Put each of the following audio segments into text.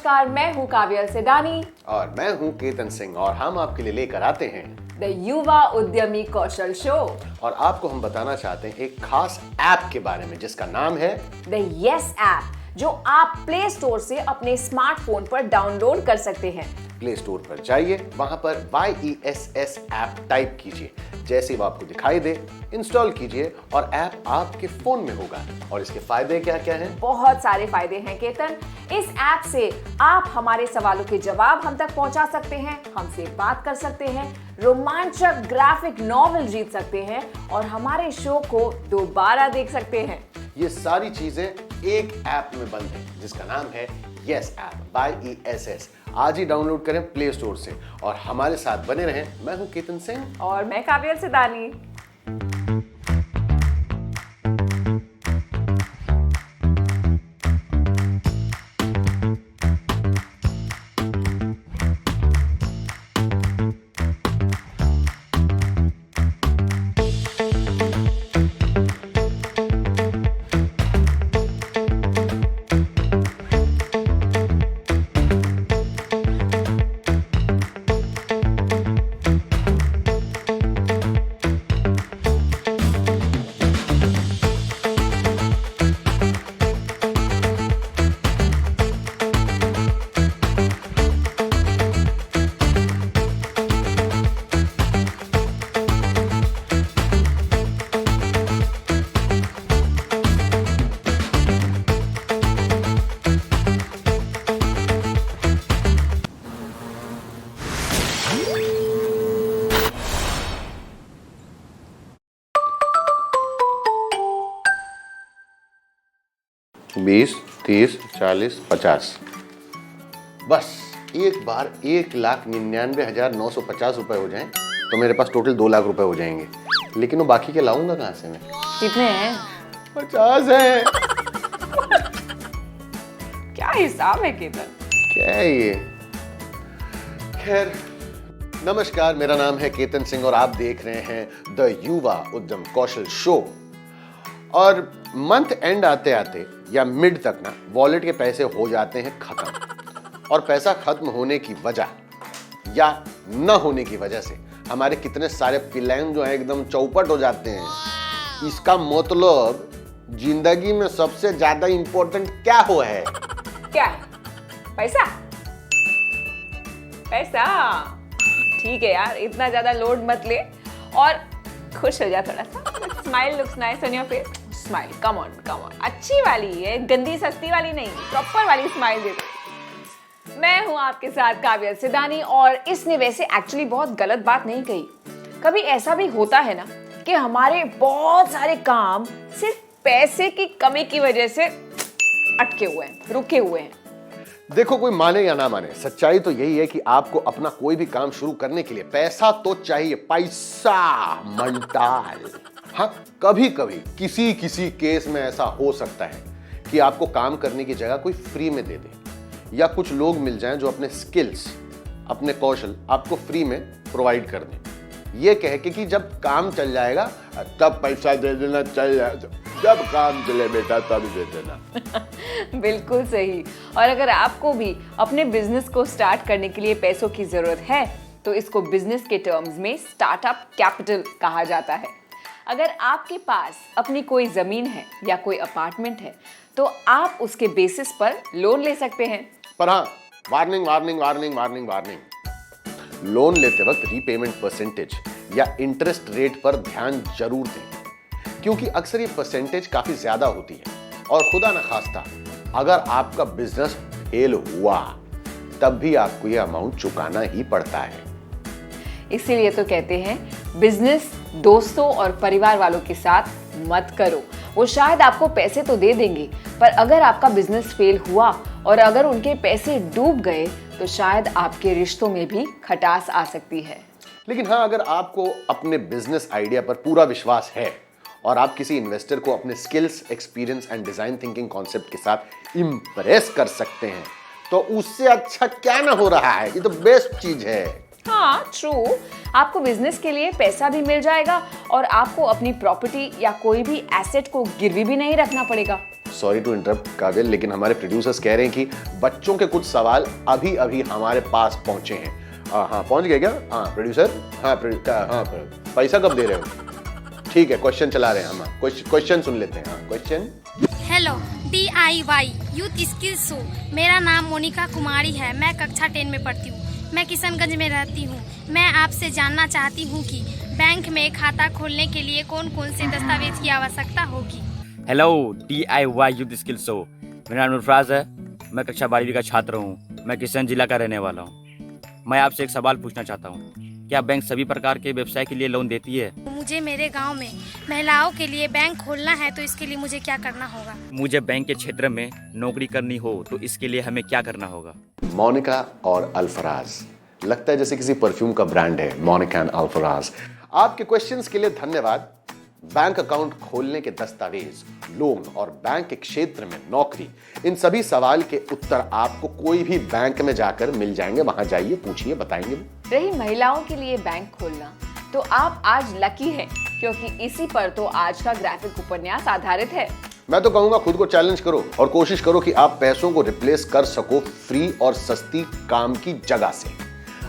नमस्कार, मैं हूँ काव्या सेदानी और मैं हूँ केतन सिंह और हम आपके लिए लेकर आते हैं द युवा उद्यमी कौशल शो। और आपको हम बताना चाहते हैं एक खास ऐप के बारे में जिसका नाम है द यस ऐप, जो आप प्ले स्टोर से अपने स्मार्टफोन पर डाउनलोड कर सकते हैं। प्ले स्टोर पर जाइए, वहां पर YESS ऐप टाइप कीजिए, जैसे वो आपको दिखाई दे इंस्टॉल कीजिए और ऐप आपके फोन में होगा। और इसके फायदे क्या क्या हैं? बहुत सारे फायदे हैं केतन। इस ऐप से आप हमारे सवालों के जवाब हम तक पहुंचा सकते हैं, हमसे बात कर सकते हैं, रोमांचक ग्राफिक नॉवेल जीत सकते हैं और हमारे शो को दोबारा देख सकते हैं। ये सारी चीजें एक ऐप में बंद है जिसका नाम है यस ऐप YESS। आज ही डाउनलोड करें प्ले स्टोर से और हमारे साथ बने रहें। मैं हूं केतन सिंह और मैं काव्या सेदानी। बीस, 30, 40, 50। बस एक बार 1,99,950 रुपए हो जाएं तो मेरे पास टोटल 2 लाख रुपए हो जाएंगे। लेकिन वो बाकी के लाऊंगा कहाँ से मैं? कितने हैं? 50 है। क्या हिसाब है केतन? क्या है ये? खैर, नमस्कार, मेरा नाम है केतन सिंह और आप देख रहे हैं द युवा उद्यम कौशल शो। और मंथ एंड आते आते या मिड तक ना वॉलेट के पैसे हो जाते हैं खत्म। और पैसा खत्म होने की वजह या न होने की वजह से हमारे कितने सारे प्लान जो है एकदम चौपट हो जाते हैं। इसका मतलब जिंदगी में सबसे ज्यादा इंपॉर्टेंट क्या हो है? क्या? पैसा? पैसा? ठीक है यार, इतना ज्यादा लोड मत ले और खुश हो जा थोड़ा सा। Smile looks nice on your face. Smile, come on come on. अच्छी वाली है, गंदी सस्ती वाली नहीं, प्रॉपर वाली स्माइल दे दो। मैं हूं आपके साथ काव्या सेदानी और इसने वैसे एक्चुअली बहुत गलत बात नहीं कही। कभी ऐसा भी होता है ना कि हमारे बहुत सारे काम सिर्फ पैसे की कमी की वजह से अटके हुए हैं, रुके हुए हैं। देखो, कोई माने या ना माने, सच्चाई तो यही है कि आपको अपना कोई भी काम शुरू करने के लिए पैसा तो चाहिए। पैसा मंटाल। हाँ, कभी कभी किसी केस में ऐसा हो सकता है कि आपको काम करने की जगह कोई फ्री में दे दे या कुछ लोग मिल जाएं जो अपने स्किल्स, अपने कौशल आपको फ्री में प्रोवाइड कर दें, ये कह के कि जब काम चल जाएगा तब पैसा दे देना, चल जाएगा, जब काम चले बेटा तब दे देना। बिल्कुल सही। और अगर आपको भी अपने बिजनेस को स्टार्ट करने के लिए पैसों की जरूरत है तो इसको बिजनेस के टर्म्स में स्टार्टअप कैपिटल कहा जाता है। अगर आपके पास अपनी कोई जमीन है या कोई अपार्टमेंट है तो आप उसके बेसिस पर लोन ले सकते हैं। पर हाँ, warning warning warning warning warning, loan लेते वक्त रीपेमेंट परसेंटेज या इंटरेस्ट रेट पर ध्यान जरूर दें, क्योंकि अक्सर ये परसेंटेज काफी ज्यादा होती है और खुदा न खास्ता अगर आपका बिजनेस फेल हुआ तब भी आपको ये अमाउंट चुकाना ही पड़ता है। इसीलिए तो कहते हैं बिजनेस दोस्तों और परिवार वालों के साथ मत करो। वो शायद आपको पैसे तो दे देंगे, पर अगर आपका बिजनेस फेल हुआ और अगर उनके पैसे डूब गए तो शायद आपके रिश्तों में भी खटास आ सकती है। लेकिन हाँ, अगर आपको अपने बिजनेस आइडिया पर पूरा विश्वास है और आप किसी इन्वेस्टर को अपने skills, experience and design thinking concept के साथ इंप्रेस कर सकते हैं तो उससे अच्छा क्या ना हो रहा है। ये तो बेस्ट चीज है। हाँ, ट्रू। आपको बिजनेस के लिए पैसा भी मिल जाएगा और आपको अपनी प्रॉपर्टी या कोई भी एसेट को गिरवी भी नहीं रखना पड़ेगा। सॉरी टू इंटरप्ट काबिल, लेकिन हमारे प्रोड्यूसर्स कह रहे हैं कि बच्चों के कुछ सवाल अभी अभी हमारे पास पहुंचे हैं। हाँ पहुंच गए क्या? हाँ प्रोड्यूसर, हाँ पैसा कब दे रहे हो? ठीक है, क्वेश्चन चला रहे हैं हम, क्वेश्चन सुन लेते हैं। हाँ question. Hello, DIY youth skill show. मेरा नाम मोनिका कुमारी है। मैं कक्षा 10 में पढ़ती हूँ। मैं किशनगंज में रहती हूँ। मैं आपसे जानना चाहती हूँ कि बैंक में खाता खोलने के लिए कौन कौन से दस्तावेज की आवश्यकता होगी। Hello, DIY youth skill show. मेरा नाम नूरफराज है। मैं कक्षा 12वीं का छात्र हूँ। मैं किशन जिला का रहने वाला हूँ। मैं आपसे एक सवाल पूछना चाहता हूँ, क्या बैंक सभी प्रकार के व्यवसाय के लिए लोन देती है? मुझे मेरे गांव में महिलाओं के लिए बैंक खोलना है, तो इसके लिए मुझे क्या करना होगा? मुझे बैंक के क्षेत्र में नौकरी करनी हो तो इसके लिए हमें क्या करना होगा? मोनिका और अल्फराज, लगता है जैसे किसी परफ्यूम का ब्रांड है, मोनिका एंड अल्फराज। आपके क्वेश्चंस के लिए धन्यवाद। बैंक अकाउंट खोलने के दस्तावेज, लोन और बैंक के क्षेत्र में नौकरी, इन सभी सवाल के उत्तर आपको कोई भी बैंक में जाकर मिल जाएंगे। वहां जाइए, पूछिए, बताएंगे। रही महिलाओं के लिए बैंक खोलना, तो आप आज लकी हैं, क्योंकि इसी पर तो आज का ग्राफिक उपन्यास आधारित है। मैं तो कहूंगा खुद को चैलेंज करो और कोशिश करो कि आप पैसों को रिप्लेस कर सको फ्री और सस्ती काम की जगह से,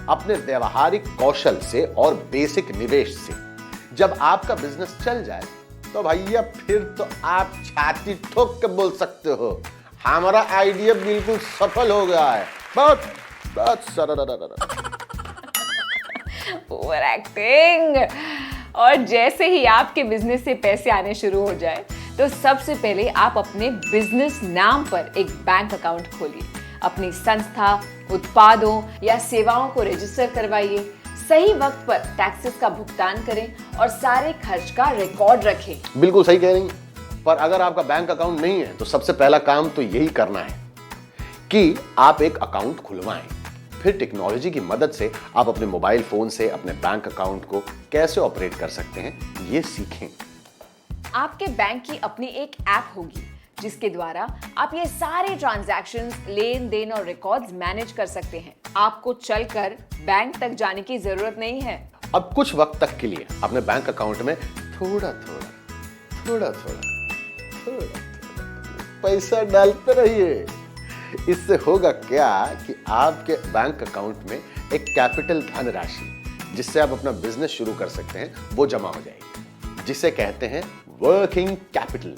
अपने व्यवहारिक कौशल से और बेसिक निवेश से। जब आपका बिजनेस चल जाए तो भैया फिर तो आप छाती ठोक के बोल सकते हो, हमारा आइडिया बिल्कुल सफल हो गया है। Over acting. और जैसे ही आपके बिजनेस से पैसे आने शुरू हो जाए, तो सबसे पहले आप अपने बिजनेस नाम पर एक बैंक अकाउंट खोलिए। अपनी संस्था, उत्पादों या सेवाओं को रजिस्टर करवाइए। सही वक्त पर टैक्सेस का भुगतान करें और सारे खर्च का रिकॉर्ड रखें। बिल्कुल सही कह रही हैं। पर अगर आपका बैंक अकाउंट नहीं है तो सबसे पहला काम तो यही करना है कि आप एक अकाउंट खुलवाएं। फिर टेक्नोलॉजी की मदद से आप अपने मोबाइल फोन से अपने बैंक अकाउंट को कैसे ऑपरेट कर सकते हैं, ये सीखें। आपके बैंक की अपनी एक ऐप होगी, जिसके द्वारा आप ये सारे ट्रांजैक्शंस, लेन देन और रिकॉर्ड्स मैनेज कर सकते हैं। आपको चलकर बैंक तक जाने की जरूरत नहीं है। अब कुछ वक्त तक के लिए अपने बैंक अकाउंट में थोड़ा थोड़ा पैसा डालते रहिए। इससे होगा क्या कि आपके बैंक अकाउंट में एक कैपिटल धनराशि, जिससे आप अपना बिजनेस शुरू कर सकते हैं, वो जमा हो जाएगी, जिसे कहते हैं वर्किंग कैपिटल।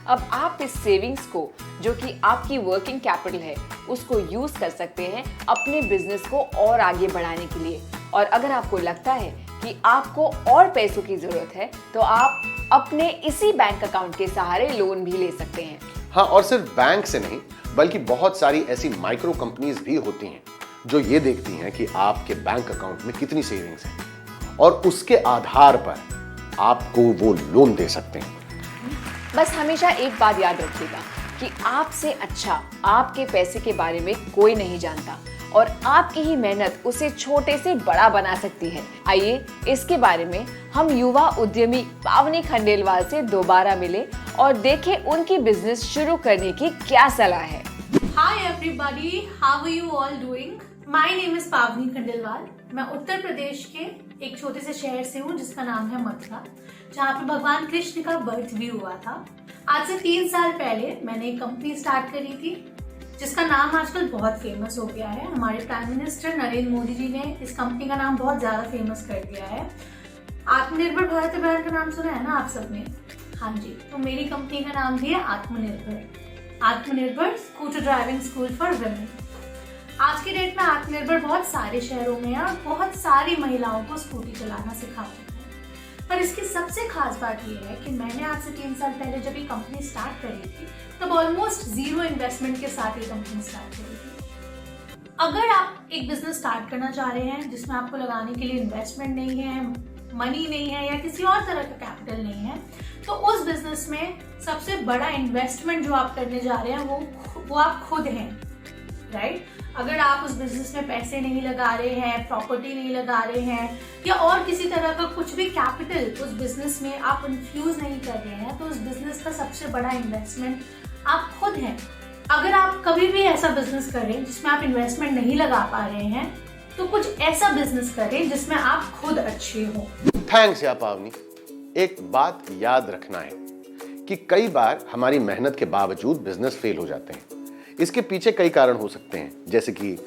अब आप इस सेविंग्स को, जो कि आपकी वर्किंग कैपिटल है, उसको यूज कर सकते हैं अपने बिजनेस को और आगे बढ़ाने के लिए। और अगर आपको लगता है कि आपको और पैसों की जरूरत है, तो आप अपने इसी बैंक अकाउंट के सहारे लोन भी ले सकते हैं। हाँ, और सिर्फ बैंक से नहीं, बल्कि बहुत सारी ऐसी माइक्रो कंपनीज भी होती हैं जो ये देखती हैं कि आपके बैंक अकाउंट में कितनी सेविंग्स है, और उसके आधार पर आपको वो लोन दे सकते हैं। बस हमेशा एक बात याद रखिएगा कि आपसे अच्छा आपके पैसे के बारे में कोई नहीं जानता, और आपकी ही मेहनत उसे छोटे से बड़ा बना सकती है। आइए इसके बारे में हम युवा उद्यमी पावनी खंडेलवाल से दोबारा मिले और देखें उनकी बिजनेस शुरू करने की क्या सलाह है। Hi everybody, how are you all doing? My name is पावनी खंडेलवाल। मैं उत्तर प्रदेश के एक छोटे से शहर से हूँ जिसका नाम है मथुरा, जहाँ पे भगवान कृष्ण का बर्थ भी हुआ था। आज से 3 साल पहले मैंने एक कंपनी स्टार्ट करी थी, जिसका नाम आजकल बहुत फेमस हो गया है। हमारे प्राइम मिनिस्टर नरेंद्र मोदी जी ने इस कंपनी का नाम बहुत ज्यादा फेमस कर दिया है। आत्मनिर्भर भारत अभियान का नाम सुना है ना आप सबने? हाँ जी, तो मेरी कंपनी का नाम भी है आत्मनिर्भर scooter driving school for women. आज की डेट में आत्मनिर्भर बहुत सारे शहरों में है और बहुत सारी महिलाओं को स्कूटी चलाना सिखाते हैं। पर इसकी सबसे खास बात यह है कि मैंने आज से 3 साल पहले जब ये कंपनी स्टार्ट करी थी, तब ऑलमोस्ट 0 इन्वेस्टमेंट के साथ ये कंपनी स्टार्ट करी थी। अगर आप एक बिजनेस स्टार्ट करना चाह रहे हैं जिसमें आपको लगाने के लिए इन्वेस्टमेंट नहीं है, मनी नहीं है या किसी और तरह का कैपिटल नहीं है, तो उस बिजनेस में सबसे बड़ा इन्वेस्टमेंट जो आप करने जा रहे हैं वो आप खुद हैं, राइट? अगर आप उस बिजनेस में पैसे नहीं लगा रहे हैं, प्रॉपर्टी नहीं लगा रहे हैं, या और किसी तरह का कुछ भी कैपिटल उस बिजनेस में आप इन्फ्यूज नहीं कर रहे हैं, तो उस बिजनेस का सबसे बड़ा इन्वेस्टमेंट आप खुद हैं। अगर आप कभी भी ऐसा बिजनेस करें जिसमें आप इन्वेस्टमेंट नहीं लगा पा रहे हैं, तो कुछ ऐसा बिजनेस करें जिसमें आप खुद अच्छे हो। थैंक्स या पावनी। एक बात याद रखना है कि कई बार हमारी मेहनत के बावजूद बिजनेस फेल हो जाते हैं। इसके पीछे कई कारण हो सकते हैं, जैसे कि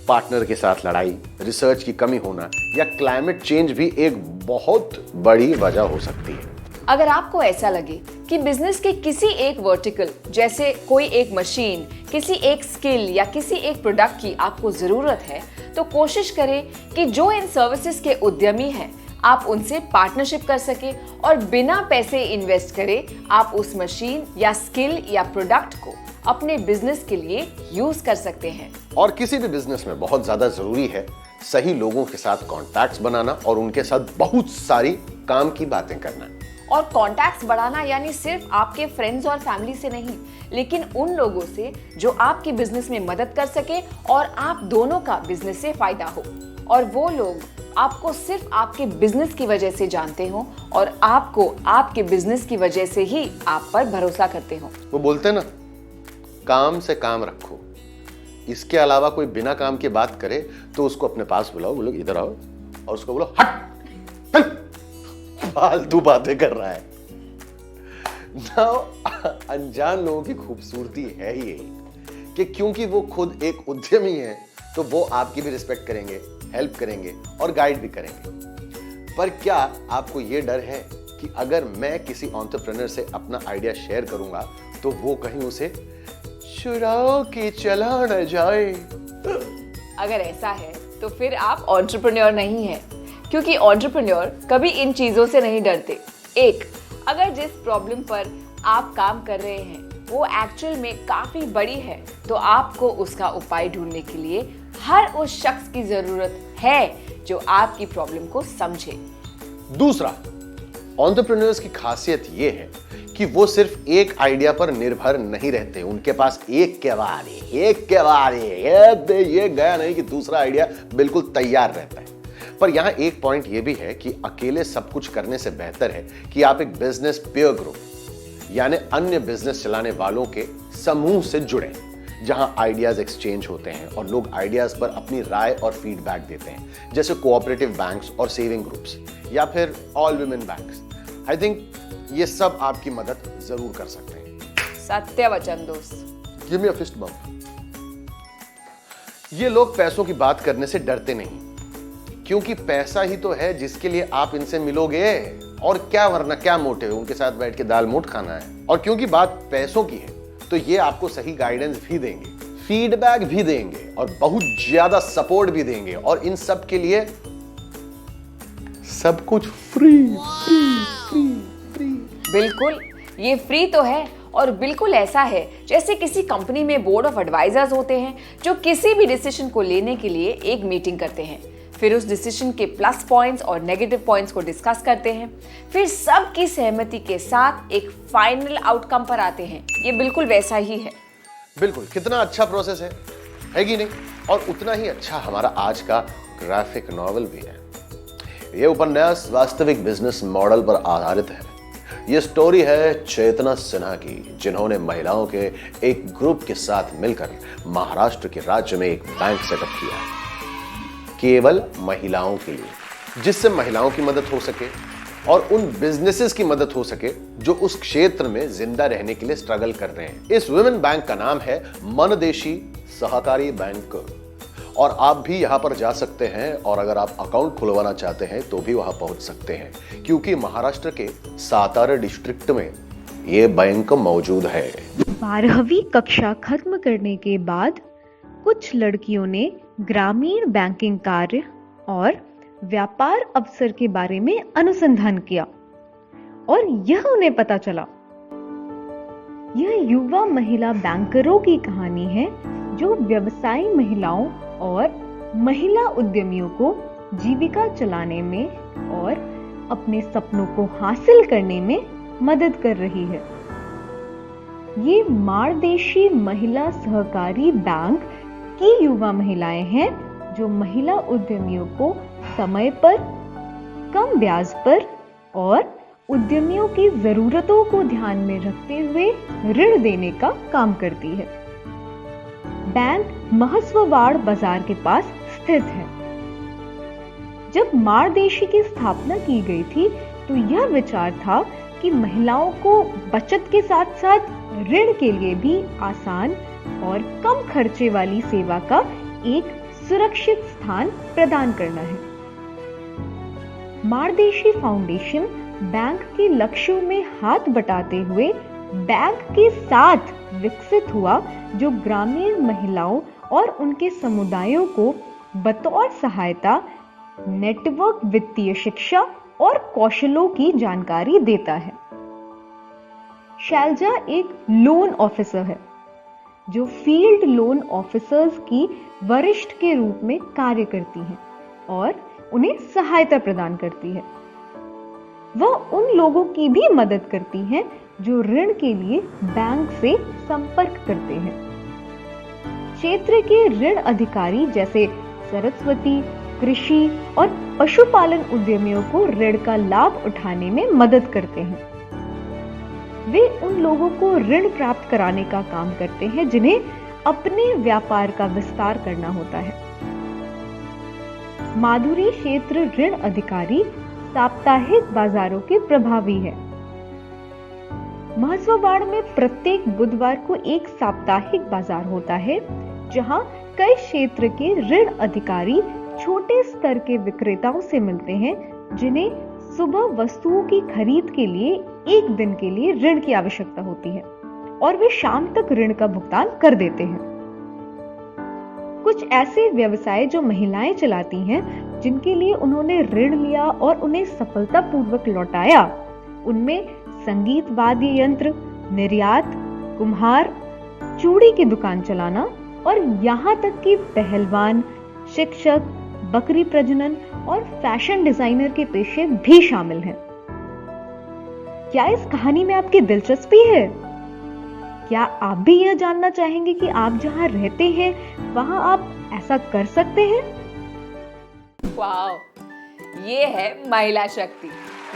पार्टनर के साथ लड़ाई, रिसर्च की कमी होना या क्लाइमेट चेंज भी एक बहुत बड़ी वजह हो सकती है। अगर आपको ऐसा लगे कि बिजनेस के किसी एक वर्टिकल, जैसे कोई एक मशीन, किसी एक स्किल या किसी एक प्रोडक्ट की आपको जरूरत है, तो कोशिश करें कि जो इन सर्विसेज के उद्यमी हैं आप उनसे पार्टनरशिप कर सके और बिना पैसे इन्वेस्ट करे आप उस मशीन या स्किल या प्रोडक्ट को अपने बिजनेस के लिए यूज कर सकते हैं। और किसी भी बिजनेस में बहुत ज्यादा जरूरी है सही लोगों के साथ कॉन्टैक्ट्स बनाना और उनके साथ बहुत सारी काम की बातें करना। और कॉन्टैक्ट्स बढ़ाना यानी सिर्फ आपके फ्रेंड्स और फैमिली से नहीं, लेकिन उन लोगों से जो आपके बिजनेस में मदद कर सके और आप दोनों का बिजनेस से फायदा हो, और वो लोग आपको सिर्फ आपके बिजनेस की वजह से जानते हो और आपको आपके बिजनेस की वजह से ही आप पर भरोसा करते हो। वो बोलते हैं ना, काम से काम रखो। इसके अलावा कोई बिना काम के बात करे तो उसको अपने पास बुलाओ, बोलो इधर आओ, और उसको बोलो हट, चल, फालतू बातें कर रहा है। अनजान लोगों की खूबसूरती है ही यही कि क्योंकि वो खुद एक उद्यमी है तो वो आपकी भी रिस्पेक्ट करेंगे, हेल्प करेंगे और गाइड भी करेंगे। पर क्या आपको ये डर है कि अगर मैं किसी एंटरप्रेन्योर से अपना आइडिया शेयर करूंगा तो वो कहीं उसे चुराओ के चला न जाए? अगर ऐसा है तो फिर आप एंटरप्रेन्योर नहीं हैं, क्योंकि एंटरप्रेन्योर कभी इन चीजों से नहीं डरते। एक, अगर जिस प्रॉब्लम पर आप काम कर रहे हैं वो एक्चुअल में काफी बड़ी है तो आपको उसका उपाय ढूंढने के लिए हर उस शख्स की जरूरत है जो आपकी प्रॉब्लम को समझे। दूसरा, एंटरप्रेन्योर्स की खासियत ये है कि वो सिर्फ एक आइडिया पर निर्भर नहीं रहते। उनके पास एक के बाद ये गया नहीं कि दूसरा आइडिया बिल्कुल तैयार रहता है। पर यहां एक पॉइंट ये भी है कि अकेले सब कुछ करने से बेहतर है कि आप एक बिजनेस पीयर ग्रुप यानी अन्य बिजनेस चलाने वालों के समूह से जुड़ें, जहां आइडियाज एक्सचेंज होते हैं और लोग आइडियाज पर अपनी राय और फीडबैक देते हैं, जैसे कोऑपरेटिव बैंक्स और सेविंग ग्रुप्स या फिर all women banks. I think ये सब आपकी मदद जरूर कर सकते हैं। सत्य वचन दोस्त। Give me a fist bump. ये लोग पैसों की बात करने से डरते नहीं, क्योंकि पैसा ही तो है जिसके लिए आप इनसे मिलोगे, और क्या वरना क्या मोटिव है उनके साथ बैठ के दाल मोठ खाना है। और क्योंकि बात पैसों की है तो ये आपको सही गाइडेंस भी देंगे, फीडबैक भी देंगे और बहुत ज्यादा सपोर्ट भी देंगे, और इन सब के लिए सब कुछ फ्री। बिल्कुल, ये फ्री तो है और बिल्कुल ऐसा है जैसे किसी कंपनी में बोर्ड ऑफ एडवाइजर्स होते हैं जो किसी भी डिसीजन को लेने के लिए एक मीटिंग करते हैं, फिर उस डिसीजन के प्लस पॉइंट्स और नेगेटिव पॉइंट्स को डिस्कस करते हैं, फिर सबकी सहमति के साथ एक फाइनल आउटकम पर आते हैं। ये बिल्कुल वैसा ही है। बिल्कुल, कितना अच्छा प्रोसेस है कि नहीं? और उतना ही अच्छा हमारा आज का ग्राफिक नॉवेल भी है। ये उपन्यास वास्तविक बिजनेस मॉडल पर आधारित है। ये स्टोरी है चेतना सिन्हा की, जिन्होंने महिलाओं के एक ग्रुप के साथ मिलकर महाराष्ट्र के राज्य में एक बैंक सेटअप किया, केवल महिलाओं के लिए, जिससे महिलाओं की मदद हो सके और उन बिजनेसेस की मदद हो सके जो उस क्षेत्र में जिंदा रहने के लिए स्ट्रगल कर रहे हैं। इस वुमेन बैंक का नाम है मनदेशी सहकारी बैंक, और आप भी यहां पर जा सकते हैं, और अगर आप अकाउंट खुलवाना चाहते हैं तो भी वहां पहुंच सकते हैं, क्योंकि महाराष्ट्र के सातारा डिस्ट्रिक्ट में ये बैंक मौजूद है। 12वीं कक्षा खत्म करने के बाद कुछ लड़कियों ने ग्रामीण बैंकिंग कार्य और व्यापार अवसर के बारे में अनुसंधान किया, और यह उन्हें पता चला। यह युवा महिला बैंकरों की कहानी है जो व्यवसायी महिलाओं और महिला उद्यमियों को जीविका चलाने में और अपने सपनों को हासिल करने में मदद कर रही है। ये मारदेशी महिला सहकारी बैंक की युवा महिलाएं हैं जो महिला उद्यमियों को समय पर, कम ब्याज पर और उद्यमियों की जरूरतों को ध्यान में रखते हुए ऋण देने का काम करती है। बैंक महसवाड़ बाजार के पास स्थित है। जब मारदेशी की स्थापना की गई थी तो यह विचार था कि महिलाओं को बचत के साथ साथ ऋण के लिए भी आसान और कम खर्चे वाली सेवा का एक सुरक्षित स्थान प्रदान करना है। मार्गदर्शी फाउंडेशन बैंक के लक्ष्यों में हाथ बटाते हुए बैंक के साथ विकसित हुआ, जो ग्रामीण महिलाओं और उनके समुदायों को बतौर सहायता नेटवर्क वित्तीय शिक्षा और कौशलों की जानकारी देता है। शैलजा एक लोन ऑफिसर है जो फील्ड लोन ऑफिसर्स की वरिष्ठ के रूप में कार्य करती हैं और उन्हें सहायता प्रदान करती है। वह उन लोगों की भी मदद करती हैं जो ऋण के लिए बैंक से संपर्क करते हैं। क्षेत्र के ऋण अधिकारी जैसे सरस्वती कृषि और पशुपालन उद्यमियों को ऋण का लाभ उठाने में मदद करते हैं। वे उन लोगों को ऋण प्राप्त कराने का काम करते हैं जिन्हें अपने व्यापार का विस्तार करना होता है। माधुरी क्षेत्र ऋण अधिकारी साप्ताहिक बाजारों के प्रभावी है। महसवाबाड़ में प्रत्येक बुधवार को एक साप्ताहिक बाजार होता है जहां कई क्षेत्र के ऋण अधिकारी छोटे स्तर के विक्रेताओं से मिलते हैं जिन्हें सुबह वस्तुओं की खरीद के लिए एक दिन के लिए ऋण की आवश्यकता होती है और वे शाम तक ऋण का भुगतान कर देते हैं। कुछ ऐसे व्यवसाय जो महिलाएं चलाती हैं जिनके लिए उन्होंने ऋण लिया और उन्हें सफलतापूर्वक लौटाया, उनमें संगीत वाद्य यंत्र, निर्यात, कुम्हार, चूड़ी की दुकान चलाना और यहाँ तक कि पहलवान, शिक्षक, बकरी प्रजनन और फैशन डिजाइनर के पेशे भी शामिल हैं। क्या इस कहानी में आपकी दिलचस्पी है? क्या आप भी यह जानना चाहेंगे कि आप जहां रहते हैं वहां आप ऐसा कर सकते हैं? वाओ, ये है महिला शक्ति।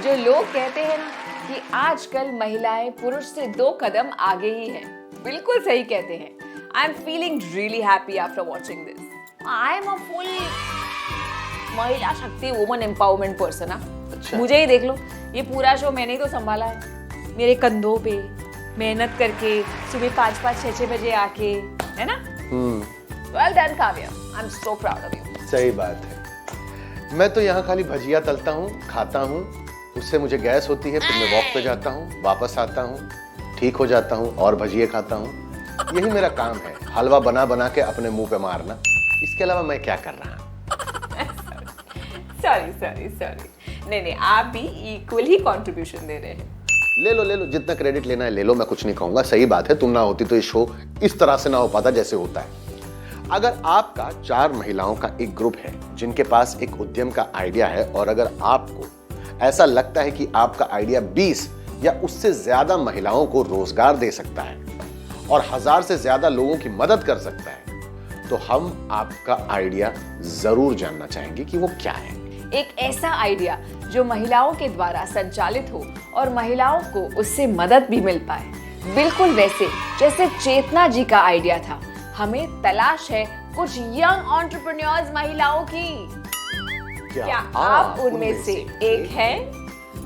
जो लोग कहते हैं ना कि आजकल महिलाएं पुरुष से 2 कदम आगे ही हैं, बिल्कुल सही कहते हैं। I am feeling really happy after watching this. I am a full महिला शक्ति वुमन एम्पावरमेंट पर्सन। अच्छा। मुझे ही देख लो, ये पूरा शो मैंने ही तो संभाला है। मेरे कंधों पे मेहनत करके सुबह 5-5, 6-6 बजे आके, है ना? Well done Kavya, I am so proud of you. सही बात है। मैं तो यहाँ खाली भजिया तलता हूँ, खाता हूँ, उससे मुझे गैस होती है, फिर मैं वॉक पे जाता हूँ, वापस आता हूँ, ठीक हो जाता हूँ और भजिए खाता हूँ। यही मेरा काम है, हलवा बना बना के अपने मुंह पे मारना। इसके अलावा मैं क्या कर रहा हूँ? सॉरी। नहीं, आप भी इक्वल ही कंट्रीब्यूशन दे रहे हैं। ले लो, जितना क्रेडिट लेना है ले लो, मैं कुछ नहीं कहूंगा। सही बात है, तुम ना होती तो ये शो इस तरह से ना हो पाता जैसे होता है। अगर आपका 4 महिलाओं का एक ग्रुप है जिनके पास एक उद्यम का आइडिया है और अगर आपको ऐसा लगता है कि आपका आइडिया 20 या उससे ज्यादा महिलाओं को रोजगार दे सकता है और 1000 से ज्यादा लोगों की मदद कर सकता है, तो हम आपका आइडिया जरूर जानना चाहेंगे कि वो क्या है। एक ऐसा आइडिया जो महिलाओं के द्वारा संचालित हो और महिलाओं को उससे मदद भी मिल पाए, बिल्कुल वैसे जैसे चेतना जी का आइडिया था। हमें तलाश है कुछ यंग एंटरप्रेन्योर्स महिलाओं की। क्या आप उनमें से एक हैं?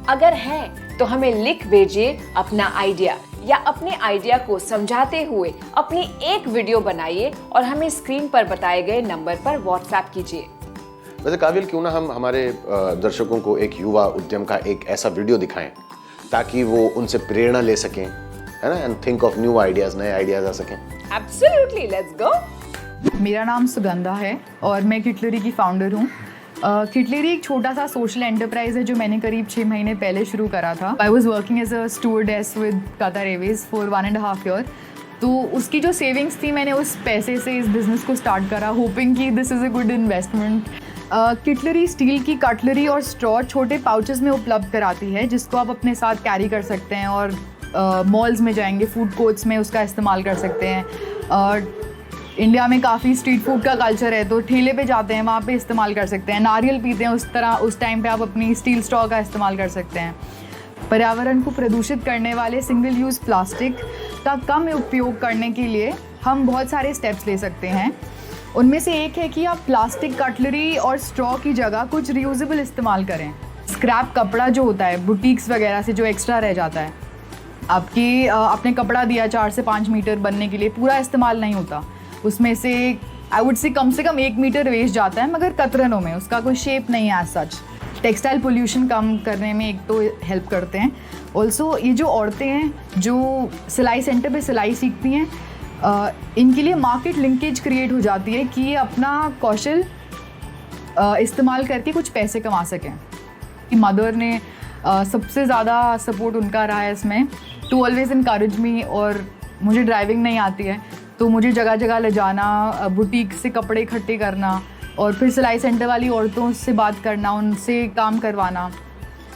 अगर हैं तो हमें लिख भेजिए अपना आइडिया या अपने आइडिया को समझाते हुए अपनी एक वीडियो बनाइए और हमें स्क्रीन पर बताए गए नंबर पर व्हाट्सएप कीजिए। वैसे काबिल, क्यों ना हम हमारे दर्शकों को एक युवा उद्यम का एक ऐसा वीडियो दिखाएं ताकि वो उनसे प्रेरणा ले सकें, है ना, and think of new ideas, नए आइडियाज आ सकें। Absolutely, let's go. मेरा नाम सुगंधा है और मैं किटलरी की फाउंडर हूँ। किटलरी एक छोटा सा सोशल एंटरप्राइज है जो मैंने करीब 6 महीने पहले शुरू करा था। I was working as a stewardess with Qatar Airways for 1.5 year. तो उसकी जो सेविंग्स थी, मैंने उस पैसे से इस बिज़नेस को स्टार्ट करा, होपिंग कि this is a good investment. Cutlery steel की कटलरी और स्ट्रॉ छोटे पाउचेस में उपलब्ध कराती है जिसको आप अपने साथ कैरी कर सकते हैं और मॉल्स में जाएंगे, फूड कोर्ट्स में उसका इस्तेमाल कर सकते हैं। और इंडिया में काफ़ी स्ट्रीट फूड का कल्चर है, तो ठेले पे जाते हैं, वहाँ पे इस्तेमाल कर सकते हैं। नारियल पीते हैं, उस टाइम पे आप अपनी स्टील स्ट्रॉ का इस्तेमाल कर सकते हैं। पर्यावरण को प्रदूषित करने वाले सिंगल यूज़ प्लास्टिक का कम उपयोग करने के लिए हम बहुत सारे स्टेप्स ले सकते हैं। उनमें से एक है कि आप प्लास्टिक कटलरी और स्ट्रॉ की जगह कुछ रियूजेबल इस्तेमाल करें। स्क्रैप कपड़ा जो होता है बुटीक्स वगैरह से जो एक्स्ट्रा रह जाता है, आपने कपड़ा दिया 4 से 5 मीटर बनने के लिए, पूरा इस्तेमाल नहीं होता, उसमें से I would say come 1 metre waste जाता है, मगर कतरनों में उसका कोई शेप नहीं है एज सच। टेक्सटाइल पोल्यूशन कम करने में एक तो हेल्प करते हैं। ऑल्सो ये जो औरतें हैं जो सिलाई सेंटर पे सिलाई सीखती हैं, इनके लिए मार्केट लिंकेज क्रिएट हो जाती है कि ये अपना कौशल इस्तेमाल करके कुछ पैसे कमा सकें। कि मदर ने सबसे ज़्यादा सपोर्ट उनका रहा है इसमें, टू ऑलवेज इनकरेज मी। और मुझे ड्राइविंग नहीं आती है तो मुझे जगह जगह ले जाना, बुटीक से कपड़े इकट्ठे करना और फिर सिलाई सेंटर वाली औरतों से बात करना, उनसे काम करवाना,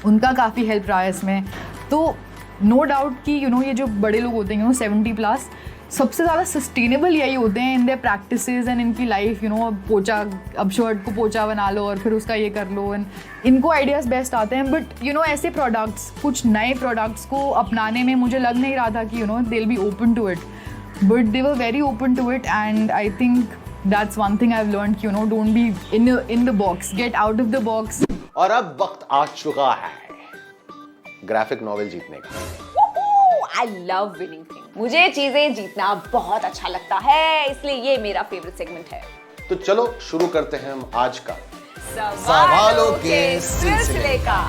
उनका काफ़ी हेल्प रहा है इसमें। तो नो डाउट कि ये जो बड़े लोग होते हैं 70+ सबसे ज़्यादा सस्टेनेबल यही होते हैं इन देयर प्रैक्टिसेस एंड इनकी लाइफ। पोचा, अब शर्ट को पोचा बना लो और फिर उसका ये कर लो, एंड इनको आइडियाज़ बेस्ट आते हैं। बट ऐसे प्रोडक्ट्स, कुछ नए प्रोडक्ट्स को अपनाने में मुझे लग नहीं रहा था कि they will be open to it, but they were very open to it. And I think that's one thing I have learned कि don't be in the box, get out of the box. और अब वक्त आ चुका है graphic novel जीतने का। I love winning thing, मुझे चीजें जीतना बहुत अच्छा लगता है, इसलिए ये मेरा फेवरेट सेगमेंट है। तो चलो शुरू करते हैं हम आज का सवालों के सिलसिले का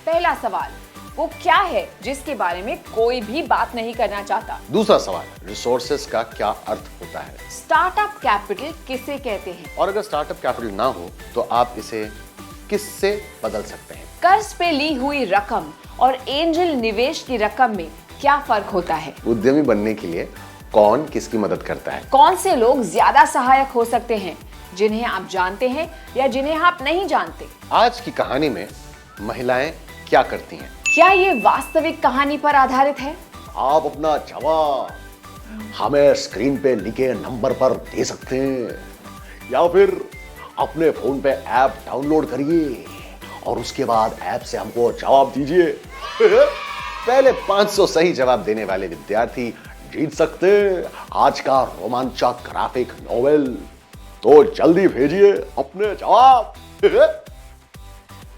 पहला सवाल, वो क्या है जिसके बारे में कोई भी बात नहीं करना चाहता? दूसरा सवाल, रिसोर्सेज का क्या अर्थ होता है? स्टार्टअप कैपिटल किसे कहते हैं? और अगर स्टार्टअप कैपिटल ना हो तो आप इसे किससे बदल सकते हैं? कर्ज पे ली हुई रकम और एंजल निवेश की रकम में क्या फर्क होता है? उद्यमी बनने के लिए कौन किसकी मदद करता है? कौन से लोग ज्यादा सहायक हो सकते हैं, जिन्हें आप जानते हैं या जिन्हें आप नहीं जानते? आज की कहानी में महिलाएं क्या करती हैं? क्या ये वास्तविक कहानी पर आधारित है? आप अपना जवाब हमें स्क्रीन पे लिखे नंबर पर दे सकते हैं या फिर अपने फोन पे ऐप डाउनलोड करिए और उसके बाद ऐप से हमको जवाब दीजिए। पहले 500 सही जवाब देने वाले विद्यार्थी जीत सकते हैं आज का रोमांचक ग्राफिक नॉवेल। तो जल्दी भेजिए अपने जवाब।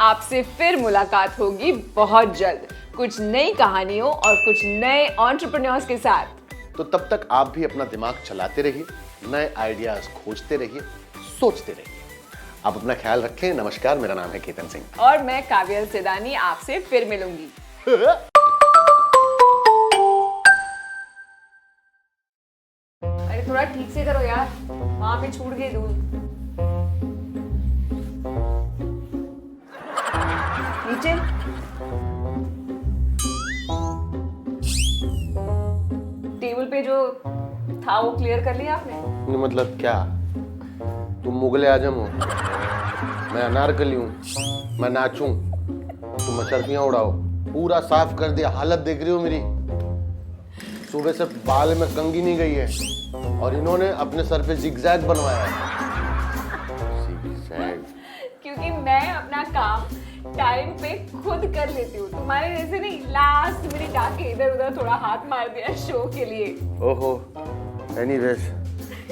आपसे फिर मुलाकात होगी बहुत जल्द, कुछ नई कहानियों और कुछ नए एंटरप्रेन्योर्स के साथ। तो तब तक आप भी अपना दिमाग चलाते रहिए, नए आइडियाज खोजते रहिए, सोचते रहिए। आप अपना ख्याल रखें। नमस्कार, मेरा नाम है केतन सिंह और मैं काव्यल सिदानी आपसे फिर मिलूंगी। अरे थोड़ा ठीक से करो यार, वहां पे छूट गई दूध। नीचे टेबल पे जो था वो क्लियर कर लिया आपने? मतलब क्या, तुम मुगले आजम हो, मैं अनारकली हूँ, मैं नाचूं, तुम मशरफियां उड़ाओ। पूरा साफ कर दिया, हालत देख रही हो मेरी। सुबह से बाल में कंघी नहीं गई है और इन्होंने अपने सर पे जिगजैग बनवाया है। जिगजैग। क्योंकि मैं अपना काम टाइम पे खुद कर लेती हूँ, तुम्हारे जैसे नहीं लास्ट मिनट आके इधर उधर थोड़ा हाथ मार दिया शो के लिए। ओहो, एनीवेज,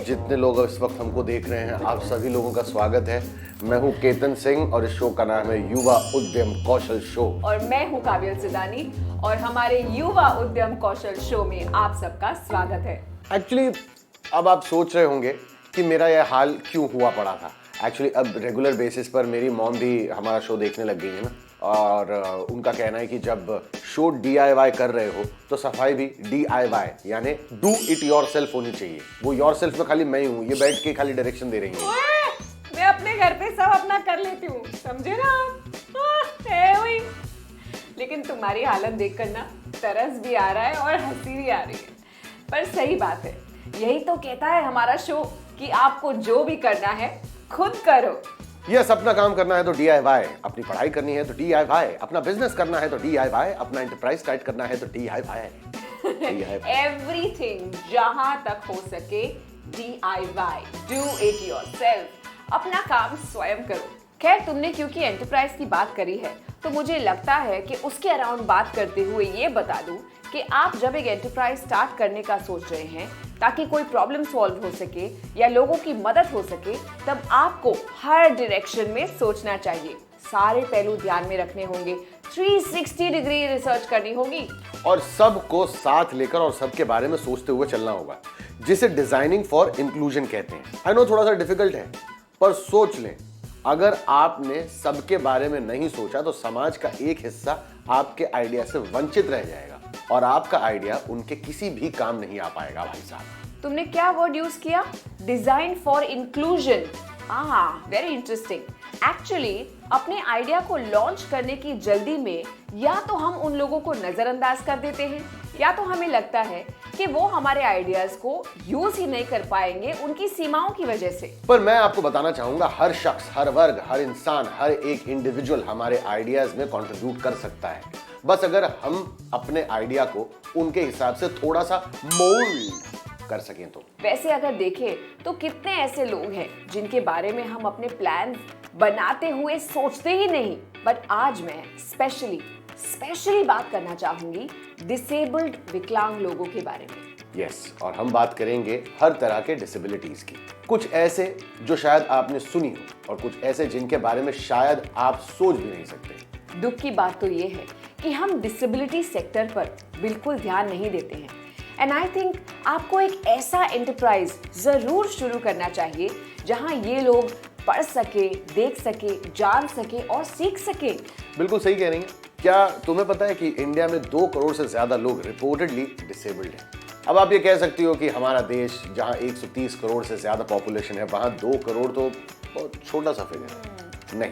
जितने लोग इस वक्त हमको देख रहे हैं, आप सभी लोगों का स्वागत है। मैं हूं केतन सिंह और इस शो का नाम है युवा उद्यम कौशल शो। और मैं हूं काव्यल सिदानी और हमारे युवा उद्यम कौशल शो में आप सबका स्वागत है। एक्चुअली अब आप सोच रहे होंगे कि मेरा यह हाल क्यों हुआ पड़ा था। एक्चुअली अब रेगुलर बेसिस पर मेरी मॉम भी हमारा शो देखने लग गई है ना, और उनका कहना है कि जब शो DIY कर रहे हो तो सफाई भी DIY यानी डू इट योरसेल्फ होनी चाहिए। वो योरसेल्फ में खाली मैं ही हूँ, ये बैठ के खाली डायरेक्शन दे रही है। मैं अपने घर पे सब अपना कर लेती हूँ, समझे ना आप? है वही। लेकिन तुम्हारी हालत देख कर ना तरस भी आ रहा है और हंसी भी आ रही है। पर सही बात है, यही तो कहता है हमारा शो कि आपको जो भी करना है खुद करो। यस, अपना काम करना है तो DIY, अपनी पढ़ाई करनी है तो DIY, अपना बिजनेस करना है तो DIY, अपना एंटरप्राइज स्टार्ट करना है तो DIY। एवरीथिंग जहां तक हो सके DIY, डू इट योरसेल्फ। अपना काम स्वयं करो। खैर, तुमने क्योंकि एंटरप्राइज की बात करी है तो मुझे लगता है कि उसके अराउंड बात करते हुए ये बता दूं कि आप जब एक एंटरप्राइज स्टार्ट करने का सोच रहे हैं ताकि कोई प्रॉब्लम सॉल्व हो सके या लोगों की मदद हो सके, तब आपको हर डायरेक्शन में सोचना चाहिए। सारे पहलू ध्यान में रखने होंगे, 360 डिग्री रिसर्च करनी होगी और सबको साथ लेकर और सबके बारे में सोचते हुए चलना होगा, जिसे डिजाइनिंग फॉर इंक्लूजन कहते हैं। आई नो थोड़ा सा डिफिकल्ट है, पर सोच लें, अगर आपने सबके बारे में नहीं सोचा तो समाज का एक हिस्सा आपके आइडिया से वंचित रह जाएगा और आपका आइडिया उनके किसी भी काम नहीं आ पाएगा। भाई साहब, तुमने क्या वर्ड यूज किया? Design for inclusion. हाँ, वेरी इंटरेस्टिंग। एक्चुअली अपने आइडिया को लॉन्च करने की जल्दी में या तो हम उन लोगों को नजरअंदाज कर देते हैं या तो हमें लगता है कि वो हमारे आइडियाज को यूज ही नहीं कर पाएंगे उनकी सीमाओं की वजह से। पर मैं आपको बताना चाहूंगा, हर शख्स, हर वर्ग, हर इंसान, हर एक इंडिविजुअल हमारे आइडियाज में कंट्रीब्यूट कर सकता है, बस अगर हम अपने आइडिया को उनके हिसाब से थोड़ा सा मोल्ड कर सकें तो। वैसे अगर देखें तो कितने ऐसे लोग हैं जिनके बारे में हम अपने प्लान बनाते हुए सोचते ही नहीं, बट आज मैं स्पेशली बात करना चाहूंगी डिसेबल्ड, विकलांग लोगों के बारे में। यस, और हम बात करेंगे हर तरह के डिसेबिलिटीज की। कुछ ऐसे जो शायद आपने सुनी हो और कुछ ऐसे जिनके बारे में शायद आप सोच भी नहीं सकते। दुख की बात तो ये है कि हम डिसेबिलिटी सेक्टर पर बिल्कुल ध्यान नहीं देते हैं। एंड आई थिंक आपको एक ऐसा एंटरप्राइज जरूर शुरू करना चाहिए जहां ये लोग पढ़ सके, देख सके, जान सके और सीख सके। बिल्कुल सही कह रही हैं। क्या तुम्हें पता है कि इंडिया में 2 करोड़ से ज्यादा लोग रिपोर्टेडली डिसेबल्ड हैं? अब आप ये कह सकती हो कि हमारा देश जहां 130 करोड़ से ज्यादा पॉपुलेशन है, वहां 2 करोड़ तो बहुत छोटा सा फिगर है। नहीं,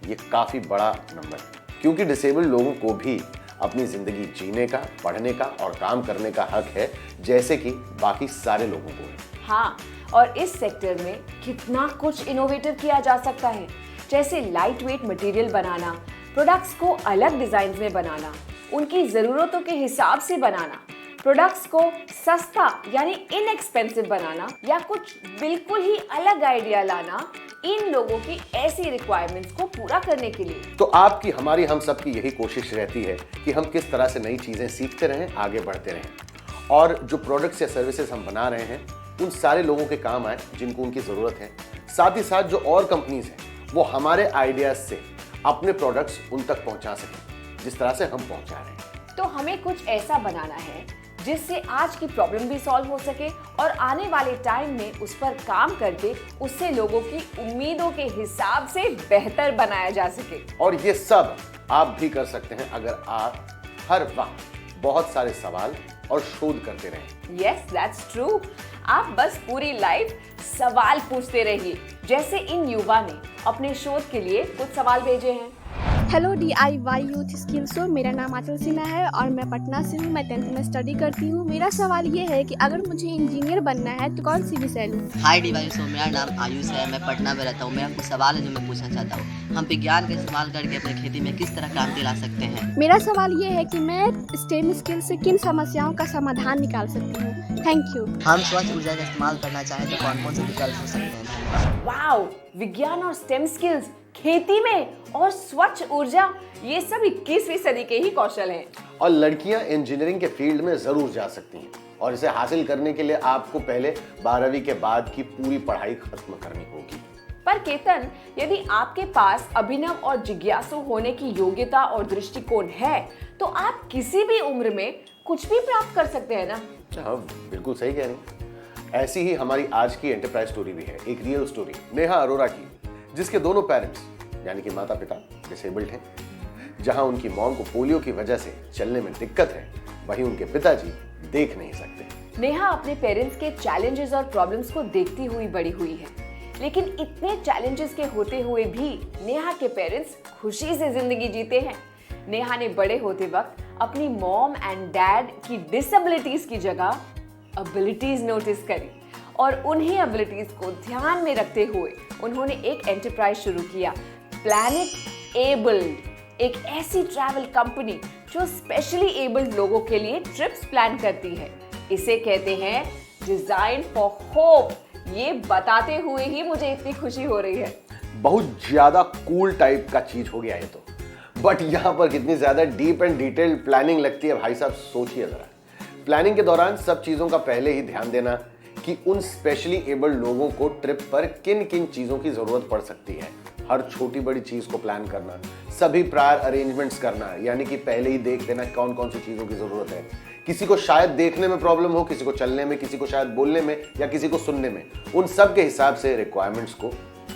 ये काफी बड़ा नंबर है, क्योंकि डिसेबल्ड लोगों को भी अपनी जिंदगी जीने का, पढ़ने का और काम करने का हक है, जैसे कि बाकी सारे लोगों को है। हाँ, और इस सेक्टर में कितना कुछ इनोवेटिव किया जा सकता है, जैसे लाइट वेट मटेरियल बनाना, प्रोडक्ट्स को अलग डिजाइन में बनाना, उनकी जरूरतों के हिसाब से बनाना, प्रोडक्ट्स को सस्ता यानी इनएक्सपेंसिव बनाना या कुछ बिल्कुल ही अलग आइडिया लाना, इन लोगों की ऐसी रिक्वायरमेंट्स को पूरा करने के लिए। तो आपकी, हमारी, हम सब की यही कोशिश रहती है कि हम किस तरह से नई चीजें सीखते रहें, आगे बढ़ते रहें और जो प्रोडक्ट्स या सर्विसेज हम बना रहे हैं उन सारे लोगों के काम आए जिनको उनकी जरूरत है। साथ ही साथ जो और कंपनीज हैं वो हमारे आइडियाज से अपने प्रोडक्ट्स उन तक पहुंचा सकें जिस तरह से हम पहुंचा रहे हैं। तो हमें कुछ ऐसा बनाना है जिससे आज की प्रॉब्लम भी सॉल्व हो सके और आने वाले टाइम में उस पर काम करके उससे लोगों की उम्मीदों के हिसाब से बेहतर बनाया जा सके। और ये सब आप भी कर सकते हैं अगर आप हर वक्त बहुत सारे सवाल और शोध करते रहें। Yes, that's true. आप बस पूरी लाइफ सवाल पूछते रहिए, जैसे इन युवा ने अपने शोध के लिए कुछ सवाल भेजे हैं। Hello DIY youth skill show, मेरा नाम आंचल सिन्हा है और मैं पटना से हूँ। मैं 10th में स्टडी करती हूँ। मेरा सवाल ये है कि अगर मुझे इंजीनियर बनना है तो कौन सी विषय लूँ? हाय DIY शो, मेरा नाम आयुष है, मैं पटना में रहता हूँ। मेरा कुछ सवाल है जो मैं पूछना चाहता हूँ। हम विज्ञान का इस्तेमाल करके अपने खेती में किस तरह क्रांति ला सकते हैं? मेरा सवाल ये है कि मैं स्टेम स्किल से किन समस्याओं का समाधान निकाल सकती हूँ? Thank you. हम स्वच्छ ऊर्जा का इस्तेमाल करना चाहें तो कौन कौन से विकल्प हो सकते हैं? वाओ, विज्ञान और स्टेम स्किल्स, खेती में और स्वच्छ ऊर्जा, ये सब 21वीं सदी के ही कौशल हैं। और लड़कियां इंजीनियरिंग के फील्ड में जरूर जा सकती हैं और इसे हासिल करने के लिए आपको पहले 12वीं के बाद की पूरी पढ़ाई खत्म करनी होगी। पर केतन, यदि आपके पास अभिनव और जिज्ञासु होने की योग्यता और दृष्टिकोण है तो आप किसी भी उम्र में कुछ भी प्राप्त कर सकते हैं ना? हाँ, बिल्कुल सही कह रही हैं। ऐसी ही हमारी आज की एंटरप्राइज स्टोरी भी है, एक रियल स्टोरी नेहा अरोरा की, जिसके दोनों पेरेंट्स यानी कि माता पिता डिसेबल्ड हैं। जहां उनकी मॉम को पोलियो की वजह से चलने में दिक्कत है, वहीं उनके पिताजी देख नहीं सकते। नेहा अपने पेरेंट्स के चैलेंजेस और प्रॉब्लम्स को देखती हुई बड़ी हुई है, लेकिन इतने चैलेंजेस के होते हुए भी नेहा के पेरेंट्स खुशी से जिंदगी जीते हैं। नेहा ने बड़े होते वक्त अपनी मॉम एंड डैड की डिसेबिलिटीज की जगह एबिलिटीज नोटिस करी और उन्हीं एबिलिटीज को ध्यान में रखते हुए उन्होंने एक एंटरप्राइज शुरू किया, प्लैनेट एबल्ड, एक ऐसी ट्रैवल कंपनी जो स्पेशली एबल्ड लोगों के लिए ट्रिप्स प्लान करती है। इसे कहते हैं डिजाइन फॉर होप। ये बताते हुए ही मुझे इतनी खुशी हो रही है। बहुत ज्यादा कूल टाइप का चीज हो गया ये तो, बट यहाँ पर कितनी ज्यादा डीप एंड डिटेल्ड प्लानिंग लगती है भाई साहब, सोचिए जरा। प्लानिंग के दौरान सब चीजों का पहले ही ध्यान देना कि उन स्पेशली एबल्ड लोगों को ट्रिप पर किन किन चीजों की जरूरत पड़ सकती है, हर छोटी बड़ी चीज को प्लान करना, सभी प्रायर अरेंजमेंट्स करना, यानी कि पहले ही देख लेना कौन कौन सी चीजों की जरूरत है। किसी को शायद देखने में प्रॉब्लम हो, किसी को चलने में, किसी को शायद बोलने में या किसी को सुनने में, उन सब के हिसाब से रिक्वायरमेंट्स को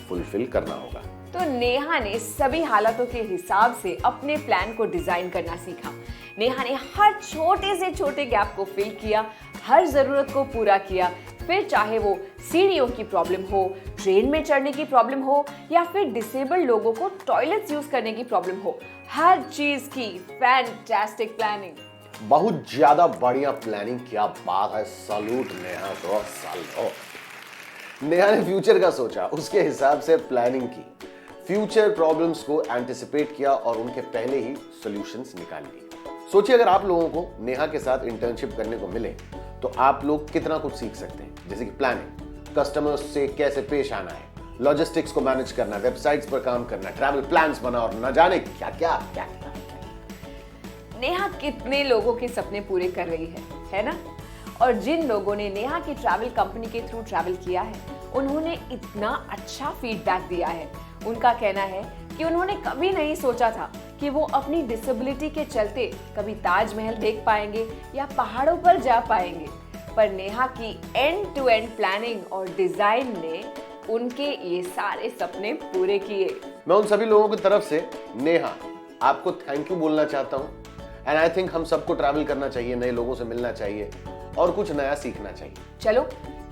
फुलफिल करना होगा। तो नेहा ने सभी हालातों के हिसाब से अपने प्लान को डिजाइन करना सीखा। नेहा ने हर छोटे से छोटे गैप को फिल किया, हर जरूरत को पूरा किया, फिर चाहे वो सीढ़ियों की प्रॉब्लम हो, ट्रेन में चढ़ने की प्रॉब्लम हो या फिर डिसेबल्ड लोगों को टॉयलेट्स यूज करने की प्रॉब्लम हो, हर चीज की फैंटास्टिक प्लानिंग। बहुत ज्यादा बढ़िया प्लानिंग, क्या बात है, सैल्यूट नेहा को, सैल्यूट। नेहा ने फ्यूचर का सोचा, उसके हिसाब से प्लानिंग की, फ्यूचर प्रॉब्लम्स को एंटिसिपेट किया और उनके पहले ही सॉल्यूशंस निकाल लिए। सोचिए अगर आप लोगों को नेहा के साथ इंटर्नशिप करने को मिले तो आप लोग कितना कुछ सीख सकते हैं, जैसे कि प्लानिंग, कस्टमर्स से कैसे पेश आना है, लॉजिस्टिक्स को मैनेज करना, वेबसाइट्स पर काम करना, ट्रैवल प्लान्स बना और न जाने क्या क्या क्या क्या। नेहा कितने लोगों के सपने पूरे कर रही है ना? और जिन लोगों ने नेहा की ट्रैवल कंपनी के थ्रू ट्रैवल किया है, उन्होंने इतना अच्छा फीडबैक दिया है। उनका कहना है कि उन्होंने कभी नहीं सोचा था कि वो अपनी डिसेबिलिटी के चलते कभी ताजमहल देख पाएंगे या पहाड़ों पर जा पाएंगे, पर नेहा की एंड टू एंड प्लानिंग और डिजाइन ने उनके ये सारे सपने पूरे किए। मैं उन सभी लोगों की तरफ से नेहा आपको थैंक यू बोलना चाहता हूँ। एंड आई थिंक हम सबको ट्रैवल करना चाहिए, नए लोगों से मिलना चाहिए और कुछ नया सीखना चाहिए। चलो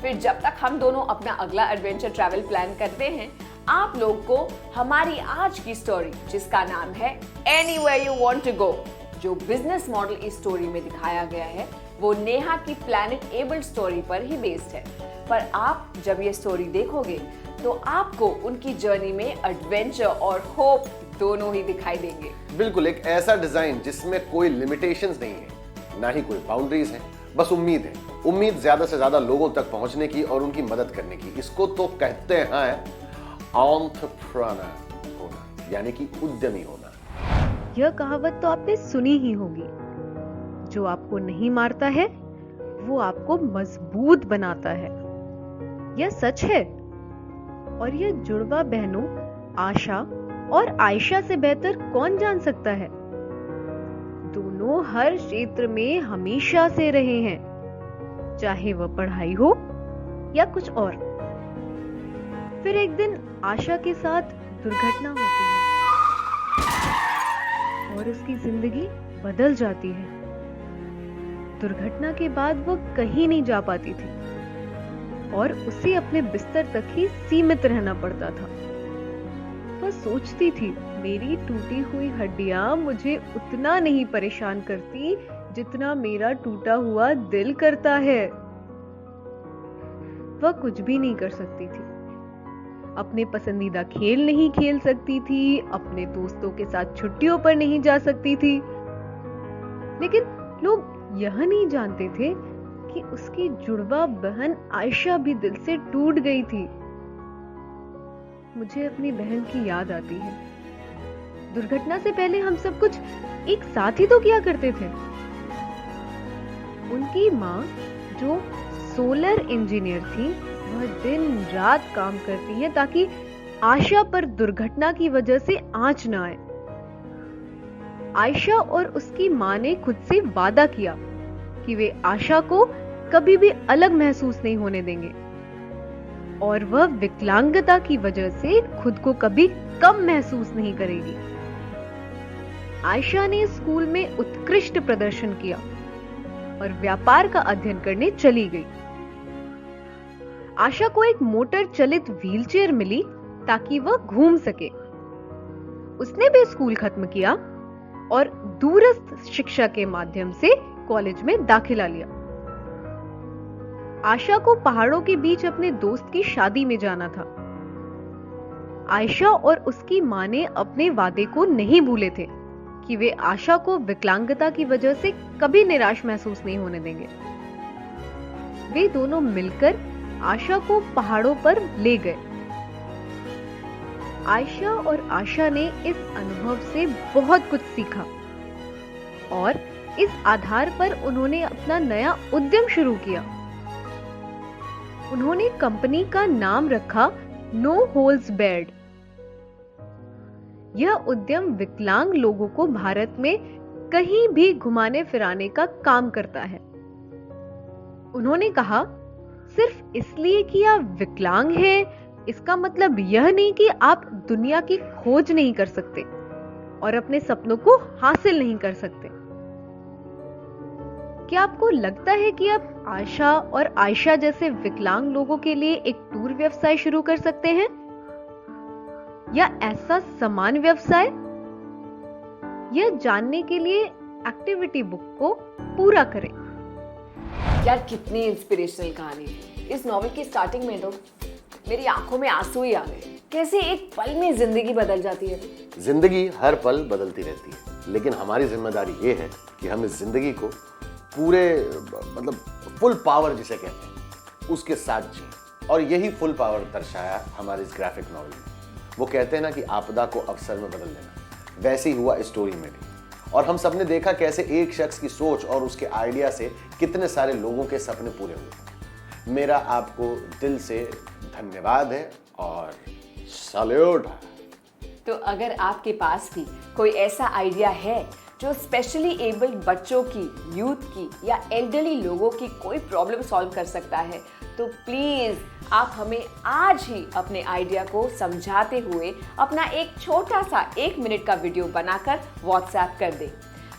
फिर जब तक हम दोनों अपना अगला एडवेंचर ट्रैवल प्लान करते हैं, आप लोग को हमारी आज की स्टोरी, जिसका नाम है anywhere you want to go, जो बिजनेस मॉडल इस स्टोरी में दिखाया गया है, वो नेहा की प्लैनेट एबल स्टोरी पर ही बेस्ड है। पर आप जब ये स्टोरी देखोगे तो आपको उनकी जर्नी में एडवेंचर और होप दोनों ही दिखाई देंगे। बिल्कुल, एक ऐसा डिजाइन जिसमें कोई लिमिटेशंस नहीं है, ना ही कोई बाउंड्रीज है, बस उम्मीद है। उम्मीद ज्यादा से ज्यादा लोगों तक पहुंचने की और उनकी मदद करने की। इसको तो कहते हैं एंटरप्रेन्योर होना, यानी कि उद्यमी होना। यह कहावत तो आपने सुनी ही होगी, जो आपको नहीं मारता है वो आपको मजबूत बनाता है। यह सच है और यह जुड़वा बहनों आशा और आयशा से बेहतर कौन जान सकता है। दोनों हर क्षेत्र में हमेशा से रहे हैं, चाहे वह पढ़ाई हो या कुछ और। फिर एक दिन आशा के साथ दुर्घटना होती है और उसकी जिंदगी बदल जाती है। दुर्घटना के बाद वह कहीं नहीं जा पाती थी और उसे अपने बिस्तर तक ही सीमित रहना पड़ता था। वह सोचती थी, मेरी टूटी हुई हड्डियां मुझे उतना नहीं परेशान करती जितना मेरा टूटा हुआ दिल करता है। वह कुछ भी नहीं कर सकती थी, अपने पसंदीदा खेल नहीं खेल सकती थी, अपने दोस्तों के साथ छुट्टियों पर नहीं जा सकती थी। लेकिन लोग यह नहीं जानते थे कि उसकी जुड़वा बहन आयशा भी दिल से टूट गई थी। मुझे अपनी बहन की याद आती है। दुर्घटना से पहले हम सब कुछ एक साथ ही तो किया करते थे। उनकी माँ, जो सोलर इंजीनियर थी, वह दिन रात काम करती है ताकि आयशा पर दुर्घटना की वजह से आंच न आए। आयशा और उसकी माँ ने खुद से वादा किया कि वे आयशा को कभी भी अलग महसूस नहीं होने देंगे और वह विकलांगता की वजह से खुद को कभी कम महसूस नहीं करेगी। आयशा ने स्कूल में उत्कृष्ट प्रदर्शन किया और व्यापार का अध्ययन करने चली गई। आशा को एक मोटर चलित व्हीलचेयर मिली ताकि वह घूम सके। उसने भी स्कूल खत्म किया और दूरस्थ शिक्षा के माध्यम से कॉलेज में दाखिला लिया। आशा को पहाड़ों के बीच अपने दोस्त की शादी में जाना था। आयशा और उसकी मां ने अपने वादे को नहीं भूले थे कि वे आशा को विकलांगता की वजह से कभी निराश महसूस नहीं होने देंगे। वे दोनों मिलकर आशा को पहाड़ों पर ले गए। आयशा और आशा ने इस अनुभव से बहुत कुछ सीखा और इस आधार पर उन्होंने अपना नया उद्यम शुरू किया। उन्होंने कंपनी का नाम रखा नो होल्स बेड। यह उद्यम विकलांग लोगों को भारत में कहीं भी घुमाने फिराने का काम करता है। उन्होंने कहा, सिर्फ इसलिए कि आप विकलांग हैं, इसका मतलब यह नहीं कि आप दुनिया की खोज नहीं कर सकते और अपने सपनों को हासिल नहीं कर सकते। क्या आपको लगता है कि आप आशा और आयशा जैसे विकलांग लोगों के लिए एक टूर व्यवसाय शुरू कर सकते हैं या ऐसा समान व्यवसाय? यह जानने के लिए एक्टिविटी बुक को पूरा करें। यार कितनी इंस्पिरेशनल कहानी है। इस नॉवेल की स्टार्टिंग में तो मेरी आंखों में आंसू ही आ गए। कैसे एक पल में जिंदगी बदल जाती है। जिंदगी हर पल बदलती रहती है, लेकिन हमारी जिम्मेदारी ये है कि हम इस जिंदगी को पूरे मतलब फुल पावर जिसे कहते हैं उसके साथ जिए। और यही फुल पावर दर्शाया हमारे इस ग्राफिक नॉवेल में। वो कहते हैं ना कि आपदा को अवसर में बदल देना, वैसे ही हुआ इस स्टोरी में भी। और हम सबने देखा कैसे एक शख्स की सोच और उसके आइडिया से कितने सारे लोगों के सपने पूरे हुए। मेरा आपको दिल से धन्यवाद है और सैल्यूट। तो अगर आपके पास भी कोई ऐसा आइडिया है जो स्पेशली एबल्ड बच्चों की, यूथ की या एल्डरली लोगों की कोई प्रॉब्लम सॉल्व कर सकता है, तो प्लीज़ आप हमें आज ही अपने आइडिया को समझाते हुए अपना एक छोटा सा 1 मिनट का वीडियो बनाकर व्हाट्सएप कर दें।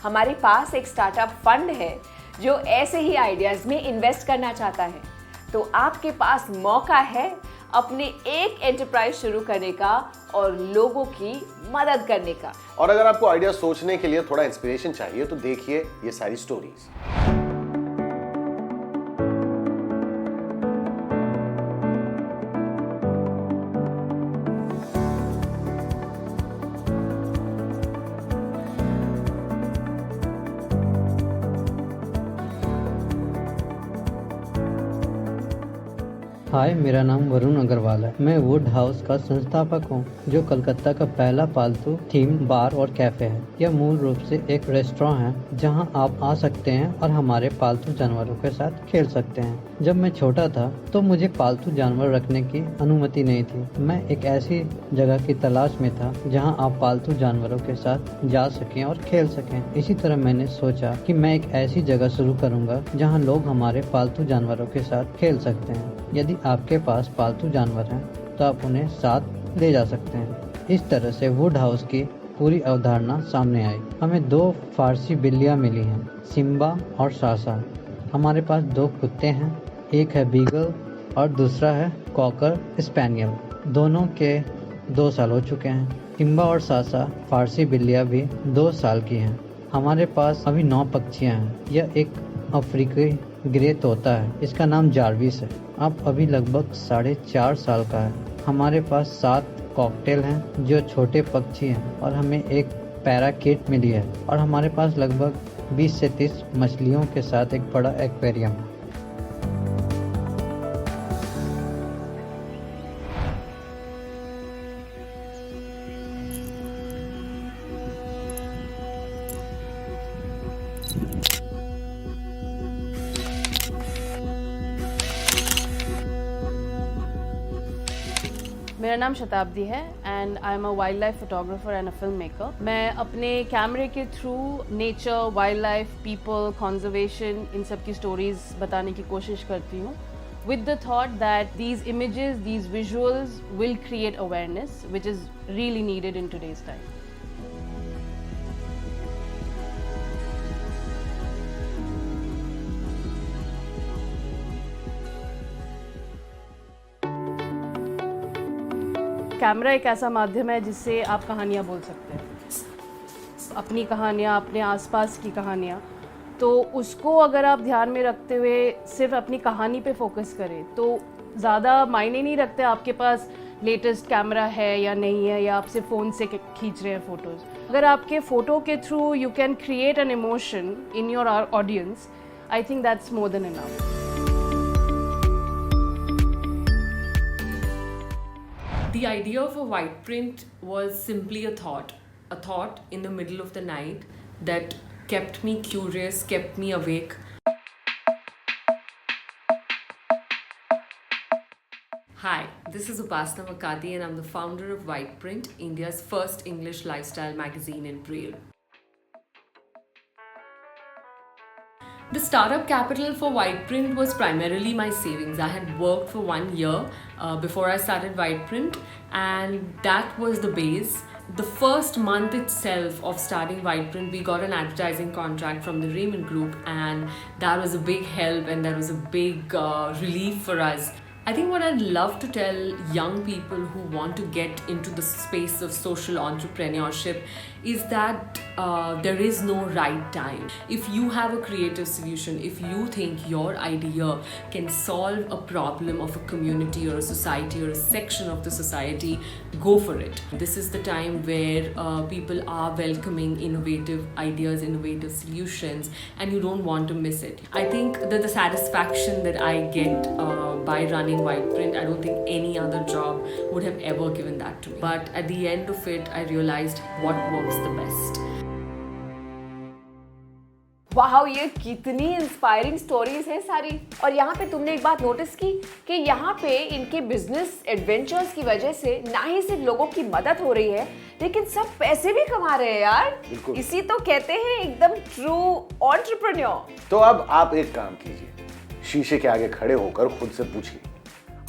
हमारे पास एक स्टार्टअप फंड है जो ऐसे ही आइडियाज़ में इन्वेस्ट करना चाहता है। तो आपके पास मौका है अपने एक एंटरप्राइज शुरू करने का और लोगों की मदद करने का। और अगर आपको आइडिया सोचने के लिए थोड़ा इंस्पिरेशन चाहिए तो देखिए ये सारी स्टोरीज। हाय, मेरा नाम वरुण अग्रवाल है। मैं वुड हाउस का संस्थापक हूँ, जो कलकत्ता का पहला पालतू थीम बार और कैफे है। यह मूल रूप से एक रेस्टोरेंट है जहाँ आप आ सकते हैं और हमारे पालतू जानवरों के साथ खेल सकते हैं। जब मैं छोटा था तो मुझे पालतू जानवर रखने की अनुमति नहीं थी। मैं एक ऐसी जगह की तलाश में था जहाँ आप पालतू जानवरों के साथ जा सकें और खेल सकें। इसी तरह मैंने सोचा कि मैं एक ऐसी जगह शुरू करूँगा जहाँ लोग हमारे पालतू जानवरों के साथ खेल सकते हैं। यदि आपके पास पालतू जानवर हैं तो आप उन्हें साथ ले जा सकते हैं। इस तरह से वुड हाउस की पूरी अवधारणा सामने आई। हमें 2 फारसी बिल्लियाँ मिली हैं, सिम्बा और सासा। हमारे पास 2 कुत्ते हैं, एक है बीगल और दूसरा है कॉकर स्पैनियल। दोनों के 2 साल हो चुके हैं। सिम्बा और सासा फारसी बिल्लियाँ भी 2 साल की हैं। हमारे पास अभी 9 पक्षियाँ हैं। यह एक अफ्रीकी ग्रे तोता है, इसका नाम जार्विस है। अब अभी लगभग 4.5 साल का है। हमारे पास 7 कॉकटेल हैं जो छोटे पक्षी हैं और हमें एक पैराकीट मिली है। और हमारे पास लगभग 20 से 30 मछलियों के साथ एक बड़ा एक्वेरियम है। मेरा नाम शताब्दी है and I am a wildlife photographer and a filmmaker. मैं अपने कैमरे के through nature, wildlife, people, conservation, इन सब की स्टोरीज बताने की कोशिश करती हूँ with the thought that these images, these visuals will create awareness which is really needed in today's time. Camera एक ऐसा माध्यम है जिससे आप कहानियाँ बोल सकते हैं, अपनी कहानियाँ, अपने आसपास की कहानियाँ। तो उसको अगर आप ध्यान में रखते हुए सिर्फ अपनी कहानी पे फोकस करें तो ज़्यादा मायने नहीं रखते आपके पास लेटेस्ट कैमरा है या नहीं है, या आप सिर्फ फ़ोन से खींच रहे हैं फ़ोटोज़। अगर आपके फ़ोटो के through you can create an emotion in your audience, I think that's more than enough. The idea of a white print was simply a thought in the middle of the night that kept me curious, kept me awake. Hi, this is Upasana Makati and I'm the founder of Whiteprint, India's first English lifestyle magazine in Braille. The startup capital for Whiteprint was primarily my savings. I had worked for 1 year before I started Whiteprint, and that was the base. The first month itself of starting Whiteprint, we got an advertising contract from the Raymond Group, and that was a big help and that was a big relief for us. I think what I'd love to tell young people who want to get into the space of social entrepreneurship is that there is no right time. If you have a creative solution, if you think your idea can solve a problem of a community or a society or a section of the society, go for it. This is the time where people are welcoming innovative ideas, innovative solutions, and you don't want to miss it. I think that the satisfaction that I get by running Whiteprint, I don't think any other job would have ever given that to me. But at the end of it, I realized what works the best. वाह, ये कितनी inspiring stories हैं सारी। और यहाँ पे तुमने एक बात नोटिस की कि यहाँ पे इनके बिजनेस एडवेंचर्स की वजह से ना ही सिर्फ लोगों की मदद हो रही है, लेकिन सब पैसे भी कमा रहे हैं यार। इसी तो कहते हैं एकदम ट्रू एंटरप्रेन्योर। तो अब आप एक काम कीजिए, शीशे के आगे खड़े होकर खुद से पूछिए,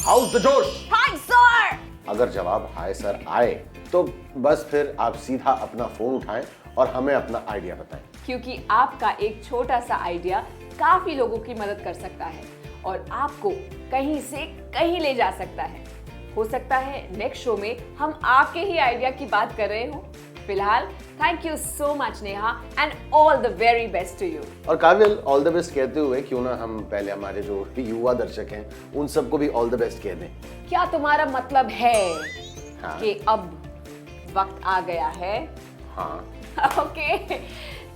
हाउस द जोश? Hi sir. अगर जवाब हाय सर आए तो बस फिर आप सीधा अपना फोन उठाएं और हमें अपना आइडिया बताएं, क्योंकि आपका एक छोटा सा आइडिया काफी लोगों की मदद कर सकता है और आपको कहीं से कहीं ले जा सकता है। हो सकता है नेक्स्ट शो में हम आपके ही आइडिया की बात कर रहे हो। फिलहाल thank you so much Neha and all the very best to you. और काबिल, ऑल द बेस्ट कहते हुए क्यों ना हम पहले हमारे जो युवा दर्शक हैं उन सबको भी ऑल द बेस्ट कह दें। क्या तुम्हारा मतलब है हाँ। कि अब वक्त आ गया है? हाँ। ओके,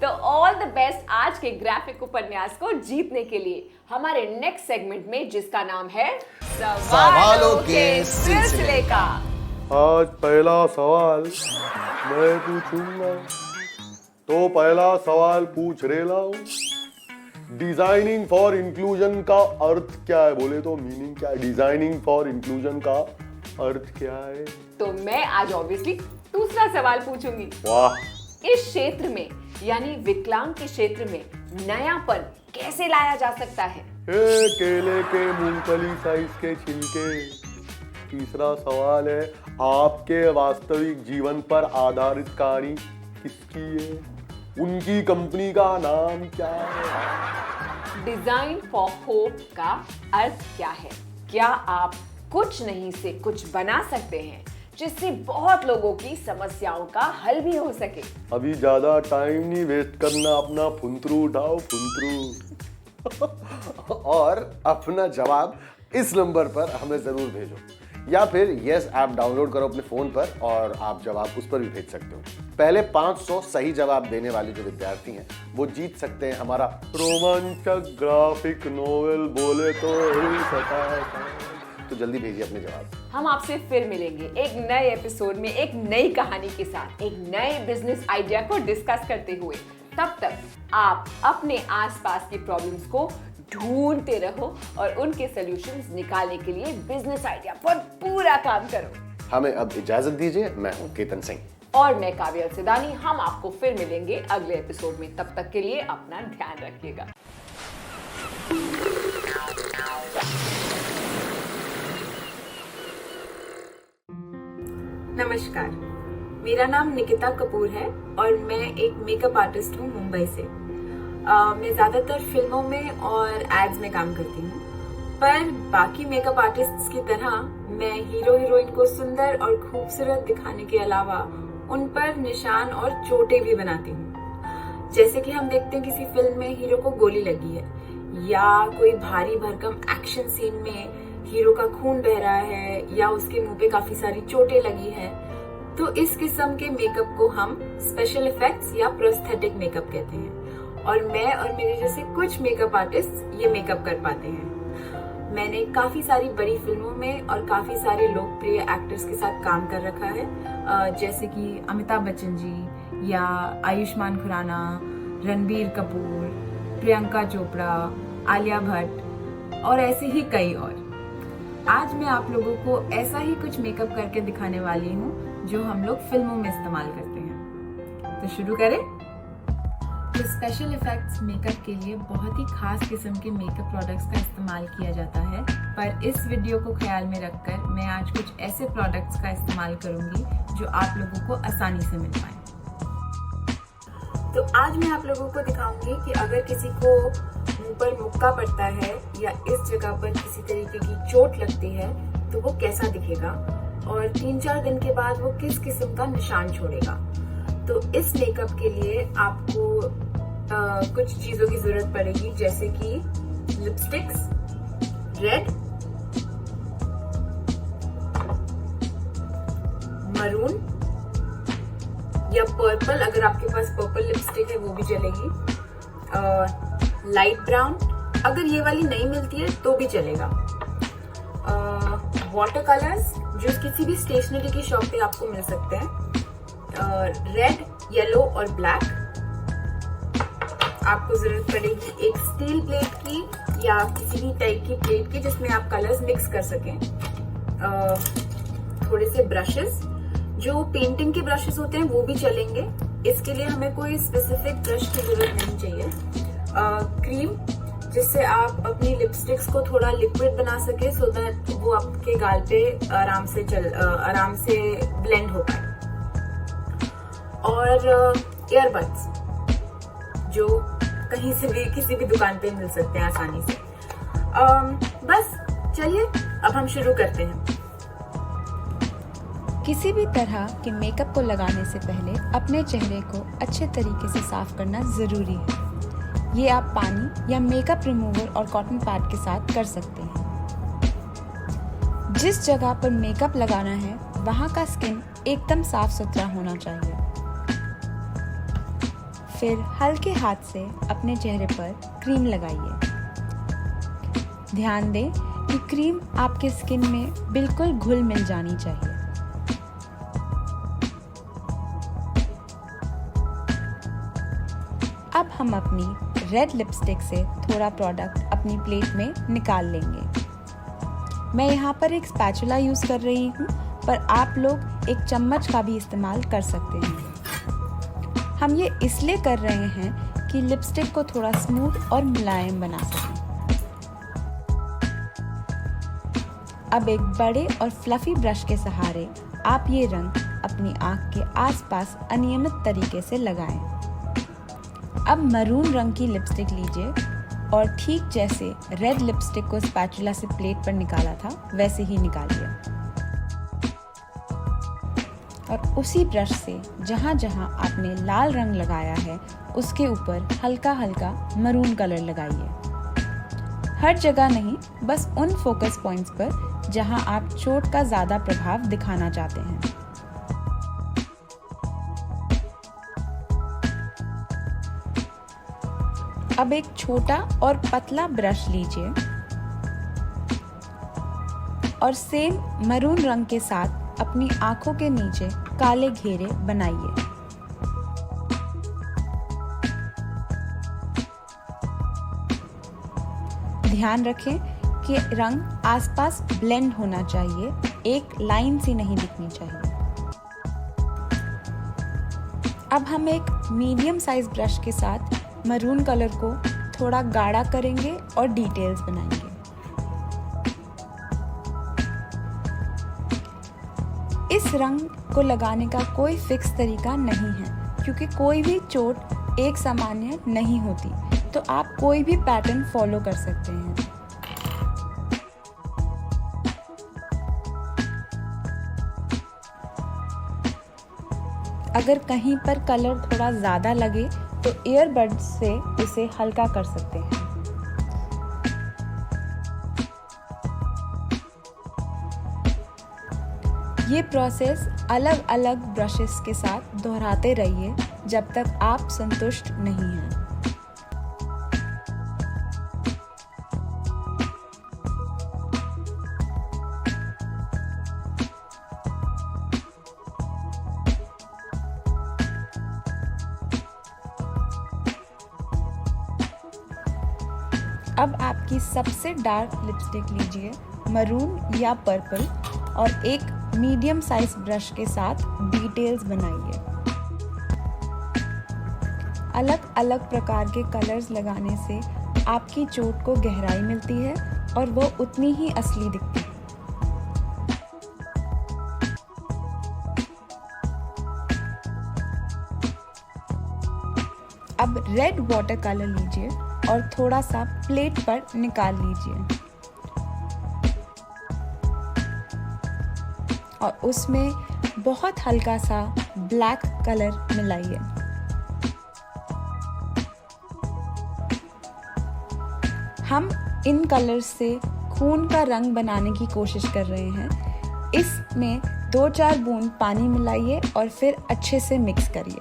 तो ऑल द बेस्ट आज के ग्राफिक उपन्यास को जीतने के लिए हमारे नेक्स्ट सेगमेंट में, जिसका नाम है सवालों के सिलसिले का। आज पहला सवाल मैं पूछूंगा, तो पहला सवाल पूछ रेला हूं, डिजाइनिंग फॉर इंक्लूजन का अर्थ क्या है? बोले तो मीनिंग क्या है? डिजाइनिंग फॉर इंक्लूजन का अर्थ क्या है? तो मैं आज ऑब्वियसली दूसरा सवाल पूछूंगी। वाह। इस क्षेत्र में यानी विकलांग के क्षेत्र में नयापन कैसे लाया जा सकता है? केले के मूंगफली साइज के छिलके। तीसरा सवाल है, आपके वास्तविक जीवन पर आधारित कहानी किसकी है? उनकी कंपनी का नाम क्या है? डिजाइन फॉर होप का अर्थ क्या है? क्या आप कुछ नहीं से कुछ बना सकते हैं जिससे बहुत लोगों की समस्याओं का हल भी हो सके? अभी ज्यादा टाइम नहीं वेस्ट करना, अपना फुंतरू उठाओ, फुंतरू। और अपना जवाब इस नंबर पर हमें जरूर भेजो, या फिर यस ऐप डाउनलोड करो अपने फोन पर और आप जवाब उस पर भी भेज सकते हो। पहले 500 सही जवाब देने वाले जो विद्यार्थी हैं वो जीत सकते हैं हमारा रोमांचक ग्राफिक नोवेल बोले तो हिल सकता है। तो जल्दी भेजिए अपने जवाब। हम आपसे फिर मिलेंगे एक नए एपिसोड में एक नई कहानी के साथ, एक नए बिजनेस आइडिया को डिस्कस करते हुए। तब तक आप अपने आसपास की प्रॉब्लम्स को ढूंढते रहो और उनके सॉल्यूशंस निकालने के लिए बिजनेस आइडिया पर पूरा काम करो। हमें अब इजाजत दीजिए। मैं हूं केतन सिंह और मैं काव्या सिदानी। हम आपको फिर मिलेंगे अगले एपिसोड में। तब तक के लिए अपना ध्यान रखिएगा। नमस्कार, मेरा नाम निकिता कपूर है और मैं एक मेकअप आर्टिस्ट हूँ मुंबई से। मैं ज़्यादातर फिल्मों में और एड्स में काम करती हूँ, पर बाकी मेकअप आर्टिस्ट्स की तरह मैं हीरो हीरोइन को सुंदर और खूबसूरत दिखाने के अलावा उन पर निशान और चोटें भी बनाती हूँ। जैसे कि हम देखते हैं किसी फिल्म में हीरो को गोली लगी है या कोई भारी भरकम एक्शन सीन में हीरो का खून बह रहा है या उसके मुंह पे काफी सारी चोटें लगी है, तो इस किस्म के मेकअप को हम स्पेशल इफेक्ट्स या प्रोस्थेटिक मेकअप कहते हैं और मैं और मेरे जैसे कुछ मेकअप आर्टिस्ट ये मेकअप कर पाते हैं। मैंने काफी सारी बड़ी फिल्मों में और काफी सारे लोकप्रिय एक्टर्स के साथ काम कर रखा है, जैसे कि अमिताभ बच्चन जी या आयुष्मान खुराना, रणबीर कपूर, प्रियंका चोपड़ा, आलिया भट्ट और ऐसे ही कई और। आज मैं आप लोगों को ऐसा ही कुछ मेकअप करके दिखाने वाली हूँ जो हम लोग फिल्मों में इस्तेमाल करते हैं। तो शुरू करें। तो स्पेशल इफेक्ट्स मेकअप के लिए बहुत ही खास किस्म के मेकअप प्रोडक्ट्स का इस्तेमाल किया जाता है, पर इस वीडियो को ख्याल में रखकर मैं आज कुछ ऐसे प्रोडक्ट्स का इस्तेमाल करूंगी जो आप लोगों को आसानी से मिल पाए। तो आज मैं आप लोगों को दिखाऊंगी कि अगर किसी को मुंह पर मुक्का पड़ता है या इस जगह पर किसी तरीके की चोट लगती है तो वो कैसा दिखेगा और 3-4 दिन के बाद वो किस किस्म का निशान छोड़ेगा। तो इस मेकअप के लिए आपको कुछ चीजों की जरूरत पड़ेगी, जैसे कि लिपस्टिक्स, रेड, मरून या पर्पल, अगर आपके पास पर्पल लिपस्टिक है वो भी चलेगी, लाइट ब्राउन, अगर ये वाली नहीं मिलती है तो भी चलेगा, वाटर कलर्स जो किसी भी स्टेशनरी की शॉप पे आपको मिल सकते हैं, रेड, येलो और ब्लैक। आपको जरूरत पड़ेगी एक स्टील प्लेट की या किसी भी टाइप की प्लेट की जिसमें आप कलर्स मिक्स कर सकें, थोड़े से ब्रशेस, जो पेंटिंग के ब्रशेस होते हैं वो भी चलेंगे, इसके लिए हमें कोई स्पेसिफिक ब्रश की जरूरत नहीं चाहिए, क्रीम जिससे आप अपनी लिपस्टिक्स को थोड़ा लिक्विड बना सके सो दैट वो आपके गाल पे आराम से ब्लेंड हो पाए, और ईयरबड्स जो कहीं से भी किसी भी दुकान पे मिल सकते हैं आसानी से। बस चलिए अब हम शुरू करते हैं। किसी भी तरह के मेकअप को लगाने से पहले अपने चेहरे को अच्छे तरीके से साफ करना ज़रूरी है। ये आप पानी या मेकअप रिमूवर और कॉटन पैड के साथ कर सकते हैं। जिस जगह पर मेकअप लगाना है वहाँ का स्किन एकदम साफ सुथरा होना चाहिए। फिर हल्के हाथ से अपने चेहरे पर क्रीम लगाइए। ध्यान दें कि क्रीम आपके स्किन में बिल्कुल घुल मिल जानी चाहिए। अब हम अपनी रेड लिपस्टिक से थोड़ा प्रोडक्ट अपनी प्लेट में निकाल लेंगे। मैं यहाँ पर एक स्पैचुला यूज़ कर रही हूँ, पर आप लोग एक चम्मच का भी इस्तेमाल कर सकते हैं। हम ये इसलिए कर रहे हैं कि लिपस्टिक को थोड़ा स्मूथ और मुलायम बना सकें। अब एक बड़े और फ्लफी ब्रश के सहारे आप ये रंग अपनी आँख के आसपास अनियमित तरीके से लगाएं। अब मरून रंग की लिपस्टिक लीजिए और ठीक जैसे रेड लिपस्टिक को स्पैचुला से प्लेट पर निकाला था वैसे ही निकालिए, और उसी ब्रश से जहाँ जहाँ आपने लाल रंग लगाया है उसके ऊपर हल्का हल्का मरून कलर लगाइए। हर जगह नहीं, बस उन फोकस पॉइंट्स पर जहाँ आप चोट का ज़्यादा प्रभाव दिखाना चाहते हैं। अब एक छोटा और पतला ब्रश लीजिए और सेम मरून रंग के साथ अपनी आंखों के नीचे काले घेरे बनाइए। ध्यान रखें कि रंग आसपास ब्लेंड होना चाहिए, एक लाइन सी नहीं दिखनी चाहिए। अब हम एक मीडियम साइज ब्रश के साथ मरून कलर को थोड़ा गाढ़ा करेंगे और डिटेल्स बनाएंगे। इस रंग को लगाने का कोई फिक्स तरीका नहीं है, क्योंकि कोई भी चोट एक सामान्य नहीं होती, तो आप कोई भी पैटर्न फॉलो कर सकते हैं। अगर कहीं पर कलर थोड़ा ज़्यादा लगे तो ईयरबड्स से उसे हल्का कर सकते हैं। ये प्रोसेस अलग अलग ब्रशेस के साथ दोहराते रहिए जब तक आप संतुष्ट नहीं हैं। अब आपकी सबसे डार्क लिपस्टिक लीजिए मरून या पर्पल और एक मीडियम साइज ब्रश के साथ डिटेल्स बनाइए। अलग अलग प्रकार के कलर्स लगाने से आपकी चोट को गहराई मिलती है और वो उतनी ही असली दिखती है। अब रेड वाटर कलर लीजिए और थोड़ा सा प्लेट पर निकाल लीजिए और उसमें बहुत हल्का सा ब्लैक कलर मिलाइए। हम इन कलर्स से खून का रंग बनाने की कोशिश कर रहे हैं। इसमें 2-4 बूंद पानी मिलाइए और फिर अच्छे से मिक्स करिए।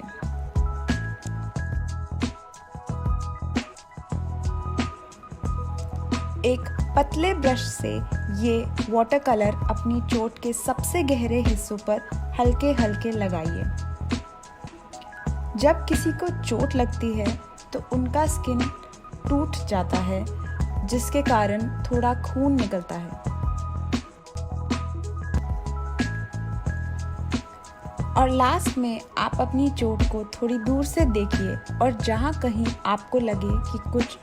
एक पतले ब्रश से ये वाटर कलर अपनी चोट के सबसे गहरे हिस्सों पर हल्के हल्के लगाइए। जब किसी को चोट लगती है तो उनका स्किन टूट जाता है, जिसके कारण थोड़ा खून निकलता है। और लास्ट में आप अपनी चोट को थोड़ी दूर से देखिए और जहाँ कहीं आपको लगे कि कुछ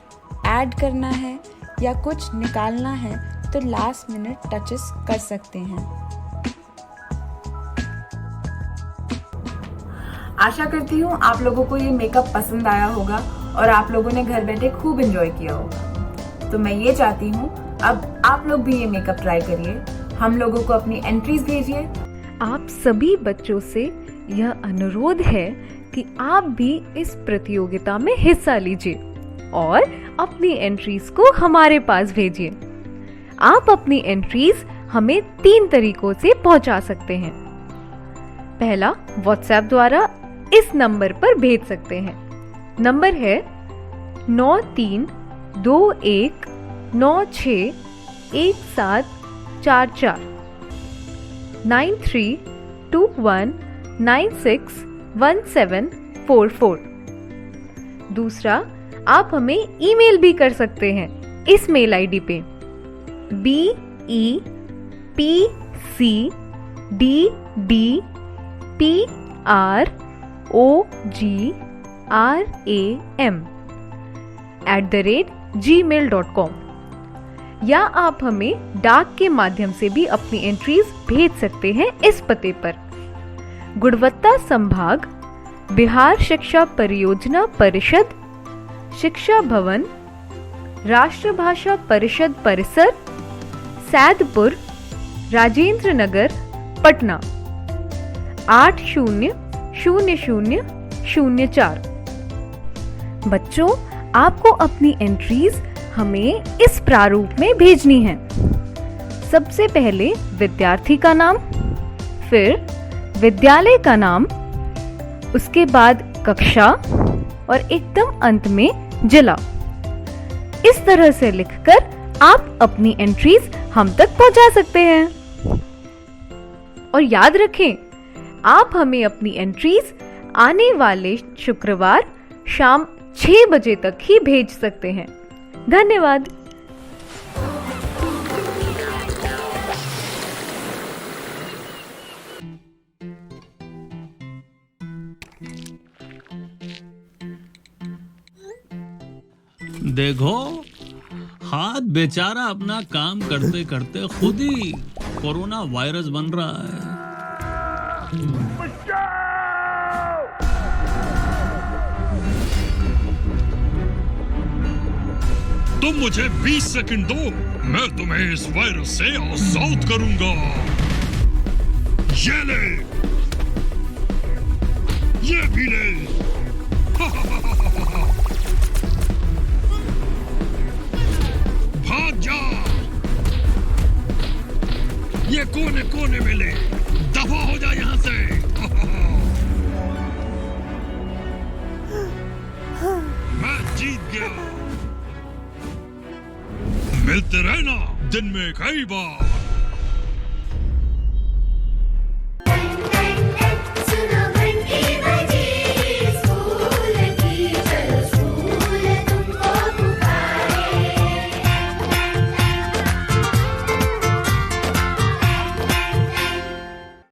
ऐड करना है या कुछ निकालना है तो लास्ट मिनट टचेस कर सकते हैं। आशा करती हूँ आप लोगों को ये मेकअप पसंद आया होगा और आप लोगों ने घर बैठे खूब एंजॉय किया होगा। तो मैं ये चाहती हूँ अब आप लोग भी ये मेकअप ट्राई करिए। हम लोगों को अपनी एंट्रीज भेजिए। आप सभी बच्चों से यह अनुरोध है कि आप भी इस प्रतियोगिता में हिस्सा लीजिए और अपनी एंट्रीज को हमारे पास भेजिए। आप अपनी एंट्रीज हमें 3 तरीकों से पहुंचा सकते हैं। पहला, व्हाट्सएप द्वारा इस नंबर पर भेज सकते हैं। नंबर है 9321961744 9321961744। दूसरा, आप हमें ईमेल भी कर सकते हैं इस मेल आईडी पे BEPCDPROGRAM@gmail.com या आप हमें डाक के माध्यम से भी अपनी एंट्रीज भेज सकते हैं इस पते पर। गुणवत्ता संभाग, बिहार शिक्षा परियोजना परिषद, शिक्षा भवन, राष्ट्रभाषा परिषद परिसर, सैदपुर, राजेंद्र नगर, पटना 800004। बच्चों, आपको अपनी एंट्रीज हमें इस प्रारूप में भेजनी है। सबसे पहले विद्यार्थी का नाम, फिर विद्यालय का नाम, उसके बाद कक्षा और एकदम अंत में जिला। इस तरह से लिखकर आप अपनी एंट्रीज हम तक पहुंचा सकते हैं। और याद रखें, आप हमें अपनी एंट्रीज आने वाले शुक्रवार शाम 6 बजे तक ही भेज सकते हैं। धन्यवाद। देखो, हाथ बेचारा अपना काम करते करते खुद ही कोरोना वायरस बन रहा है। तुम मुझे 20 सेकंड दो, मैं तुम्हें इस वायरस से आजाद करूंगा। ये ले, ये भी ले। भाग जा, ये कोने कोने में ले, दफा हो जा यहां से। मैं जीत गया। मिलते रहना दिन में कई बार।